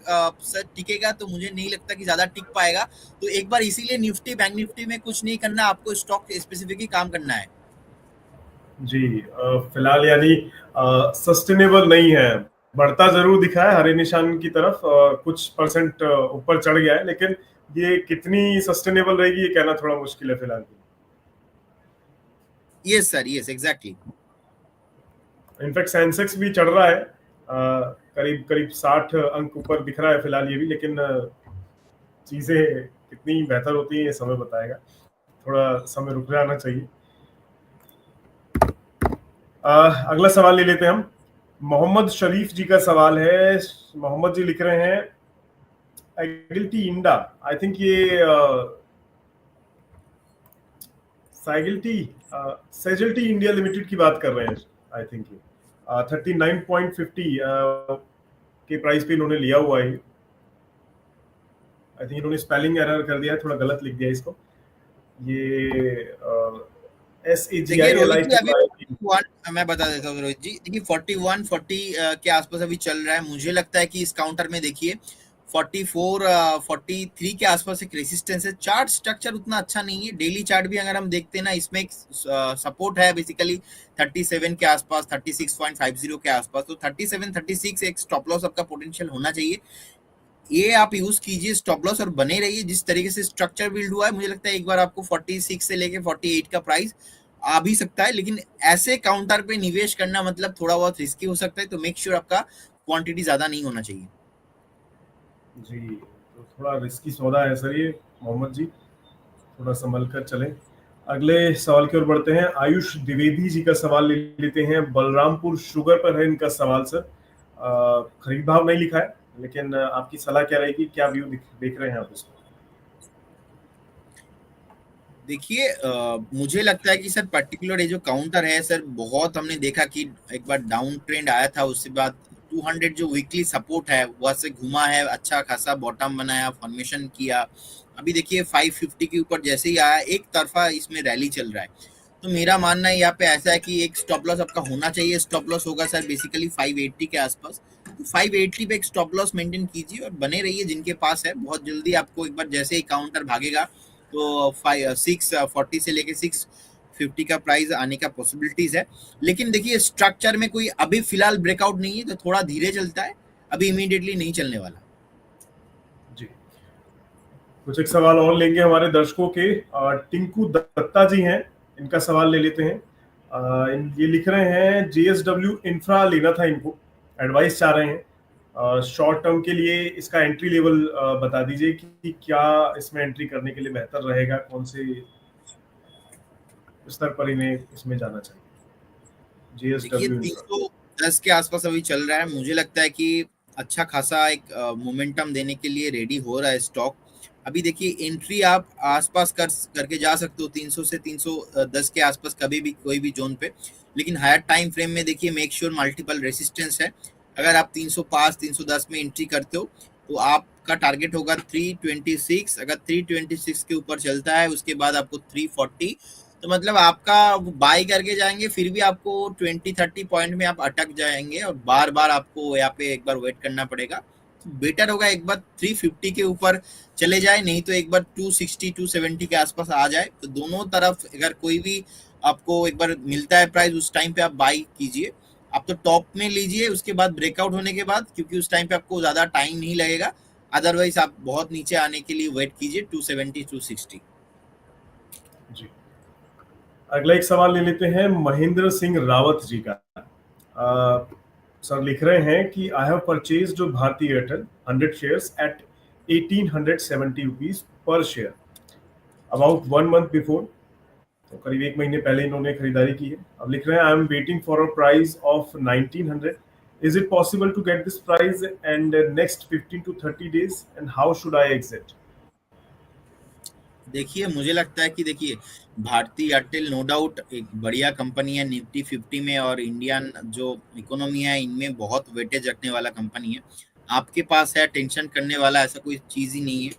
टिकेगा तो मुझे नहीं लगता कि ज्यादा टिक पाएगा। तो एक बार इसीलिए निफ्टी बैंक निफ्टी में कुछ नहीं करना, आपको स्टॉक स्पेसिफिक ही काम करना है। जी, फिलहाल यानी सस्टेनेबल नहीं है। बढ़ता जरूर दिखा है हरे निशान की तरफ, कुछ परसेंट ऊपर चढ़ गया है, लेकिन ये कितनी सस्टेनेबल रहेगी ये कहना थोड़ा मुश्किल है फिलहाल। Yes sir, yes exactly. In fact Sensex भी चढ़ रहा है, करीब करीब 60 अंक ऊपर दिख रहा है फिलहाल ये भी, लेकिन चीजें कितनी बेहतर होती है ये समय बताएगा। थोड़ा समय रुक जाना चाहिए। अगला सवाल ले लेते हैं हम। मोहम्मद शरीफ जी का सवाल है। मोहम्मद जी लिख रहे हैं, एगिल्टी इंडा, आई थिंक ये साइगिल्टी सेजिल्टी इंडिया लिमिटेड की बात कर रहे हैं आई थिंक। ये 39.50 के प्राइस पे इन्होंने लिया हुआ है। आई थिंक इन्होंने स्पेलिंग एरर कर दिया है, थोड़ा गलत लिख दिया इसको। ये देखिए रोहित जी, अभी SAGILIT। 41 मैं बता देता हूँ रोहित जी, देखिए 41-40 के आसपास अभी चल रहा है। मुझे लगता है कि इस काउंटर में देखिए 44-43 के आसपास एक रेसिस्टेंस है। चार्ट स्ट्रक्चर उतना अच्छा नहीं है। डेली चार्ट भी अगर हम देखते हैं ना, इसमें एक सपोर्ट है बेसिकली 37 के आसपास, 36.50 के आसपास। तो 37-36 एक स्टॉप लॉस आपका पोटेंशियल होना चाहिए। ये आप यूज कीजिए स्टॉप लॉस और बने रहिए। जिस तरीके से स्ट्रक्चर बिल्ड हुआ है, मुझे लगता है एक बार आपको 46 से लेके 48 का प्राइस आ भी सकता है। लेकिन ऐसे काउंटर पे निवेश करना मतलब थोड़ा बहुत रिस्की हो सकता है, तो मेक श्योर आपका क्वांटिटी ज्यादा नहीं होना चाहिए। जी, तो थोड़ा रिस्की सौदा है सर ये। मोहम्मद जी, थोड़ा संभल कर चलें। अगले सवाल की ओर बढ़ते हैं। आयुष द्विवेदी जी का सवाल ले लेते हैं। बलरामपुर शुगर पर है इनका सवाल सर। खरीद भाव नहीं लिखा है, लेकिन आपकी सलाह क्या रहेगी, क्या व्यू देख रहे हैं आप इसको? देखिए मुझे लगता है कि सर पर्टिकुलर ये जो काउंटर है सर, बहुत हमने देखा कि एक बार डाउन ट्रेंड आया था, उसके बाद 200 जो वीकली सपोर्ट है वह से घुमा है, अच्छा खासा बॉटम बनाया, फॉर्मेशन किया। अभी देखिए 550 के ऊपर जैसे ही आया, एक तरफा इसमें रैली चल रहा है। तो मेरा मानना है यहाँ पे ऐसा है कि एक स्टॉप लॉस आपका होना चाहिए। स्टॉप लॉस होगा सर बेसिकली 580 के आसपास। तो 580 पे एक स्टॉप लॉस मेंटेन कीजिए और बने रहिए जिनके पास है। बहुत जल्दी आपको एक बार जैसे ही काउंटर भागेगा तो 640 से लेके 650 का प्राइस आने का पॉसिबिलिटीज है। लेकिन देखिए स्ट्रक्चर में कोई अभी फिलहाल ब्रेकआउट नहीं है, तो थोड़ा धीरे चलता है, अभी इमीडिएटली नहीं चलने वाला जी। कुछ एक सवाल और लेंगे हमारे दर्शकों के। टिंकू दत्ता जी हैं, इनका सवाल ले लेते हैं। ये लिख रहे हैं JSW इंफ्रा लेना था इनको, एडवाइस चाह रहे हैं। शॉर्ट टर्म के लिए इसका एंट्री लेवल बता दीजिए कि क्या इसमें एंट्री करने के लिए बेहतर रहेगा, कौन से स्तर पर इन्हें इसमें जाना चाहिए। देखिए JSW इंफ्रा 310 के आसपास अभी चल रहा है। मुझे लगता है कि अच्छा खासा एक मोमेंटम देने के लिए रेडी हो रहा है स्टॉक। अभी देखिए एंट्री आप आसपास करके जा सकते हो 300 से 310 के आसपास कभी भी कोई भी जोन पे। लेकिन हायर टाइम फ्रेम में देखिए मेक श्योर मल्टीपल रेसिस्टेंस है। अगर आप 305 310 में एंट्री करते हो तो आपका टारगेट होगा 326। अगर 326 के ऊपर चलता है उसके बाद आपको 340, तो मतलब आपका बाय करके जाएंगे, फिर भी आपको 20-30 पॉइंट में आप अटक जाएंगे और बार बार आपको यहाँ पे एक बार वेट करना पड़ेगा। तो बेटर होगा एक बार 350 के ऊपर चले जाए, नहीं तो एक बार 260-270 के आसपास आ जाए। तो दोनों तरफ अगर कोई भी आपको एक बार मिलता है प्राइस, उस टाइम पे आप बाई कीजिए। आप तो टॉप में लीजिए उसके बाद ब्रेकआउट होने के बाद, क्योंकि उस टाइम पे आपको ज्यादा टाइम नहीं लगेगा। अदरवाइज आप बहुत नीचे आने के लिए वेट कीजिए 270-260। जी। अगला एक सवाल ले लेते हैं महेंद्र सिंह रावत जी का। सर लिख रहे हैं कि आई हैव परचेज जो Bharti Airtel 100 shares at 1870 rupees per share about 1 month before. तो करीब 1 महीने पहले इन्होंने खरीदारी की है। अब लिख रहे हैं I am waiting for a price of 1900। Is it possible to get this price and next 15 to 30 days and how should I exit? देखिए मुझे लगता है कि देखिए भारती एयरटेल नो डाउट एक बढ़िया कंपनी है निफ्टी 50 में, और इंडियन जो इकोनॉमी है इनमें बहुत वेटेज रखने वाला कंपनी है। आपके पास है, टेंशन करने वाला ऐसा कोई चीज़ ही नहीं है।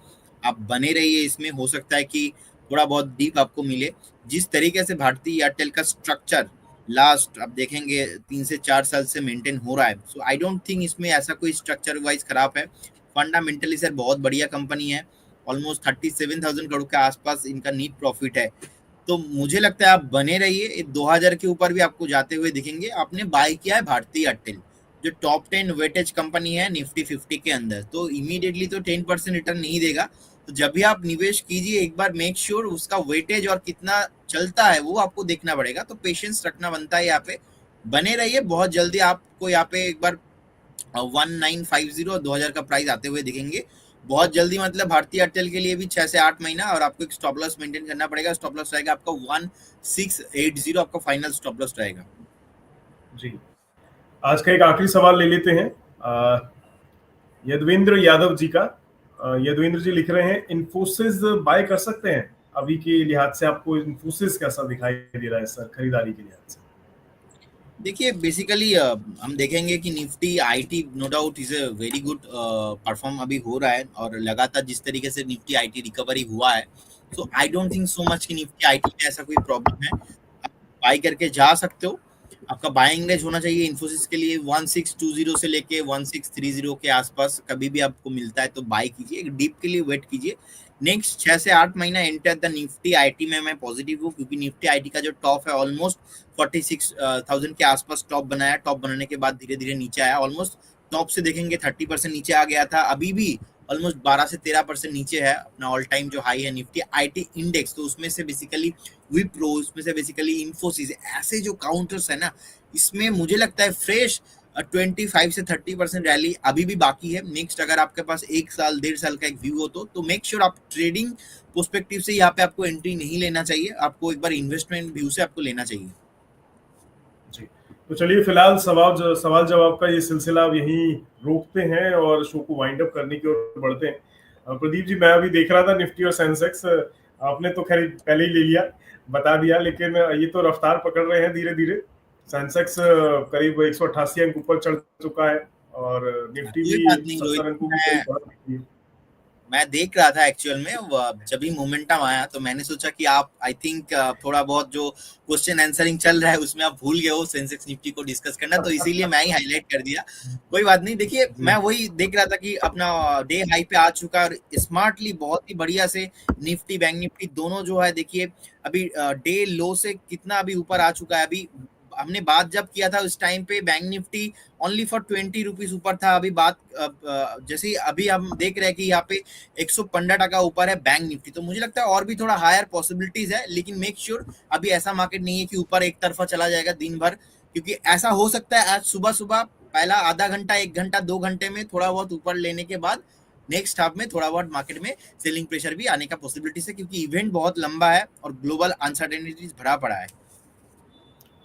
आप बने रहिए इसमें, हो सकता है कि थोड़ा बहुत डीप आपको मिले। जिस तरीके से भारती एयरटेल का स्ट्रक्चर लास्ट आप देखेंगे 3 से 4 साल से मेंटेन हो रहा है, सो आई डोंट थिंक इसमें ऐसा कोई स्ट्रक्चर वाइज खराब है। फंडामेंटली सर बहुत बढ़िया कंपनी है। ऑलमोस्ट 37,000 करोड़ के आसपास इनका नीट प्रॉफिट है। तो मुझे लगता है आप बने रहिए, 2000 के ऊपर भी आपको जाते हुए दिखेंगे। आपने बाय किया है भारती एयरटेल, जो टॉप 10 वेटेज कंपनी है निफ्टी 50 के अंदर, तो इमीडिएटली तो 10% रिटर्न नहीं देगा। तो जब भी आप निवेश कीजिए एक बार मेक श्योर उसका वेटेज और कितना चलता है वो आपको देखना पड़ेगा। तो पेशेंस रखना बनता है यहाँ पे। बने रहिए, बहुत जल्दी आपको यहाँ पे एक बार 1950 2000 का प्राइस आते हुए दिखेंगे बहुत जल्दी। मतलब भारतीय एयरटेल के लिए भी 6 से 8 महीना, और आपको एक स्टॉप लॉस मेंटेन करना पड़ेगा। स्टॉप लॉस रहेगा आपका 1680, आपका फाइनल स्टॉप लॉस रहेगा। जी। आज का एक आखिरी सवाल ले लेते हैं यदवेंद्र यादव जी का। यदवेंद्र जी लिख रहे हैं इन्फोसिस बाय कर सकते हैं अभी के लिहाज से? आपको इन्फोसिस कैसा दिखाई दे रहा है सर खरीदारी के लिहाज से? देखिए बेसिकली हम देखेंगे कि Nifty IT no doubt is a very good perform अभी हो रहा है, और लगातार जिस तरीके से निफ्टी आईटी रिकवरी हुआ है, so I don't think so much कि निफ्टी आईटी में ऐसा कोई प्रॉब्लम है। आप बाय करके जा सकते हो। आपका बाइंग रेंज होना चाहिए इन्फोसिस के लिए 1620 से लेके 1630 के आसपास। कभी भी आपको मिलता है तो बाय कीजिए, एक डीप के लिए वेट कीजिए। नेक्स्ट 6 से 8 महीना एंटर द निफ्टी आईटी में मैं पॉजिटिव हूँ, क्योंकि निफ्टी आईटी का जो टॉप है ऑलमोस्ट 46,000 के आसपास टॉप बनाया। टॉप बनाने के बाद धीरे धीरे नीचे आया। ऑलमोस्ट टॉप से देखेंगे 30% नीचे आ गया था, अभी भी ऑलमोस्ट 12 से 13% नीचे है अपना ऑल टाइम जो हाई है निफ्टी आईटी इंडेक्स। तो उसमें से बेसिकली विप्रो, उसमें से बेसिकली इन्फोसिस, ऐसे जो काउंटर्स है ना, इसमें मुझे लगता है फ्रेश 25 से 30% रैली अभी भी बाकी है। नेक्स्ट अगर आपके पास 1 साल 1.5 साल का एक व्यू हो तो मेक श्योर आप ट्रेडिंग पर्सपेक्टिव से यहाँ पे आपको एंट्री नहीं लेना चाहिए, आपको एक बार इन्वेस्टमेंट व्यू से आपको लेना चाहिए। जी, तो चलिए फिलहाल सवाल जवाब का ये सिलसिला अब यहीं रोकते हैं और शो को वाइंड अप करने की ओर बढ़ते हैं। प्रदीप जी, मैं अभी देख रहा था निफ्टी और सेंसेक्स, आपने तो खैर पहले ही ले लिया, बता दिया, लेकिन ये तो रफ्तार पकड़ रहे हैं धीरे धीरे। सेंसेक्स करीब 188 अंक ऊपर चढ़ चुका है और निफ्टी कोई भी बात नहीं 70 रोहित, अंकों की करीब बढ़ चुकी है। मैं देख रहा था एक्चुअल में जब भी मोमेंटम आया तो मैंने सोचा कि आप आई थिंक थोड़ा बहुत जो क्वेश्चन आंसरिंग चल रहा है उसमें आप भूल गए हो सेंसेक्स निफ्टी को डिस्कस करना, तो इसीलिए मैं ही हाईलाइट कर दिया। कोई बात नहीं, देखिए मैं वही देख रहा था कि अपना डे हाई पे आ चुका है और स्मार्टली बहुत ही बढ़िया से निफ्टी बैंक निफ्टी दोनों जो है देखिए अभी डे लो से कितना अभी ऊपर आ चुका है। अभी हमने बात जब किया था उस टाइम पे bank Nifty only for 20 rupees ऊपर था। अभी बात जैसे अभी हम देख रहे हैं कि यहाँ पे 115 ऊपर है बैंक निफ्टी, तो मुझे लगता है और भी थोड़ा हायर पॉसिबिलिटीज है, लेकिन मेक श्योर अभी ऐसा मार्केट नहीं है कि ऊपर एक तरफा चला जाएगा दिन भर, क्योंकि ऐसा हो सकता है आज सुबह सुबह पहला आधा घंटा 1 घंटा 2 घंटे में थोड़ा बहुत ऊपर लेने के बाद नेक्स्ट हाफ में थोड़ा बहुत मार्केट में सेलिंग प्रेशर भी आने का पॉसिबिलिटीज है, क्योंकि इवेंट बहुत लंबा है और ग्लोबल अनसर्टेनिटीज भरा पड़ा है।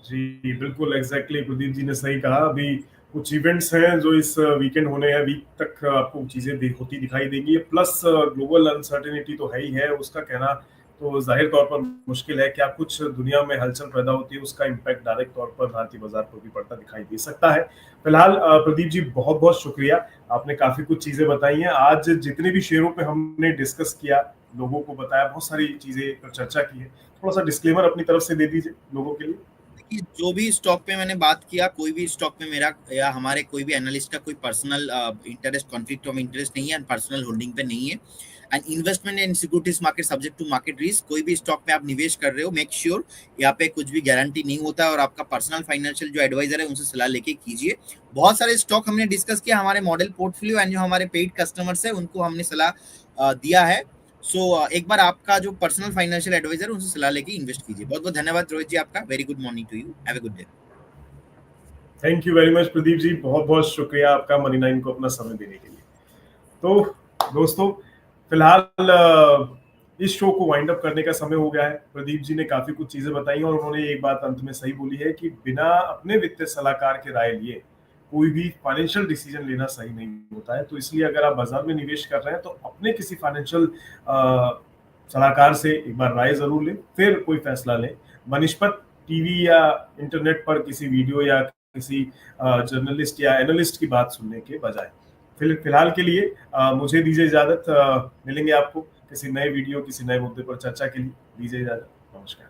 जी बिल्कुल, एग्जैक्टली प्रदीप जी ने सही कहा। अभी कुछ इवेंट्स हैं जो इस वीकेंड होने हैं, वीक तक आपको चीजें होती दिखाई देंगी, प्लस ग्लोबल अनसर्टेनिटी तो है ही है, उसका कहना तो जाहिर तौर पर मुश्किल है। क्या कुछ दुनिया में हलचल पैदा होती है उसका इम्पैक्ट डायरेक्ट तौर पर भारतीय बाजार पर भी पड़ता दिखाई दे सकता है। फिलहाल प्रदीप जी बहुत बहुत शुक्रिया, आपने काफी कुछ चीजें बताई हैं। आज जितने भी शेयरों पे हमने डिस्कस किया, लोगों को बताया, बहुत सारी चीजें पर चर्चा की है, थोड़ा सा डिस्क्लेमर अपनी तरफ से दे दीजिए लोगों के लिए। जो भी स्टॉक पे मैंने बात किया, कोई भी स्टॉक पे मेरा या हमारे कोई भी एनालिस्ट का कोई personal interest conflict of interest नहीं है एंड पर्सनल होल्डिंग पे नहीं है। And investment in securities market subject to market risk. कोई भी स्टॉक में आप निवेश कर रहे हो मेक श्योर यहाँ पे कुछ भी गारंटी नहीं होता है और आपका पर्सनल फाइनेंशियल जो एडवाइजर है उनसे सलाह लेके कीजिए। बहुत सारे स्टॉक हमने डिस्कस किया हमारे मॉडल पोर्टफोलियो एंड जो हमारे पेड कस्टमर्स है उनको हमने सलाह दिया है। सो एक बार आपका जो पर्सनल फाइनेंशियल एडवाइजर उनसे सलाह लेके इन्वेस्ट कीजिए। बहुत बहुत धन्यवाद रोहित जी आपका। Very good morning to you, have a good day. Thank you very much Pradeep ji, बहुत बहुत शुक्रिया आपका मनी 9 को अपना समय देने के लिए। तो दोस्तों फिलहाल इस शो को वाइंड अप करने का समय हो गया है। प्रदीप जी ने काफी कुछ चीजें बताई और उन्होंने एक बात अंत में सही बोली है कि बिना अपने वित्तीय सलाहकार के राय लिए कोई भी फाइनेंशियल डिसीजन लेना सही नहीं होता है। तो इसलिए अगर आप बाजार में निवेश कर रहे हैं तो अपने किसी फाइनेंशियल सलाहकार से एक बार राय जरूर लें, फिर कोई फैसला लें। बनिस्पत टीवी या इंटरनेट पर किसी वीडियो या किसी जर्नलिस्ट या एनालिस्ट की बात सुनने के बजाय। फिलहाल के लिए मुझे दीजिए इजाजत। मिलेंगे आपको किसी नए वीडियो किसी नए मुद्दे पर चर्चा के लिए। दीजिए इजाजत, नमस्कार।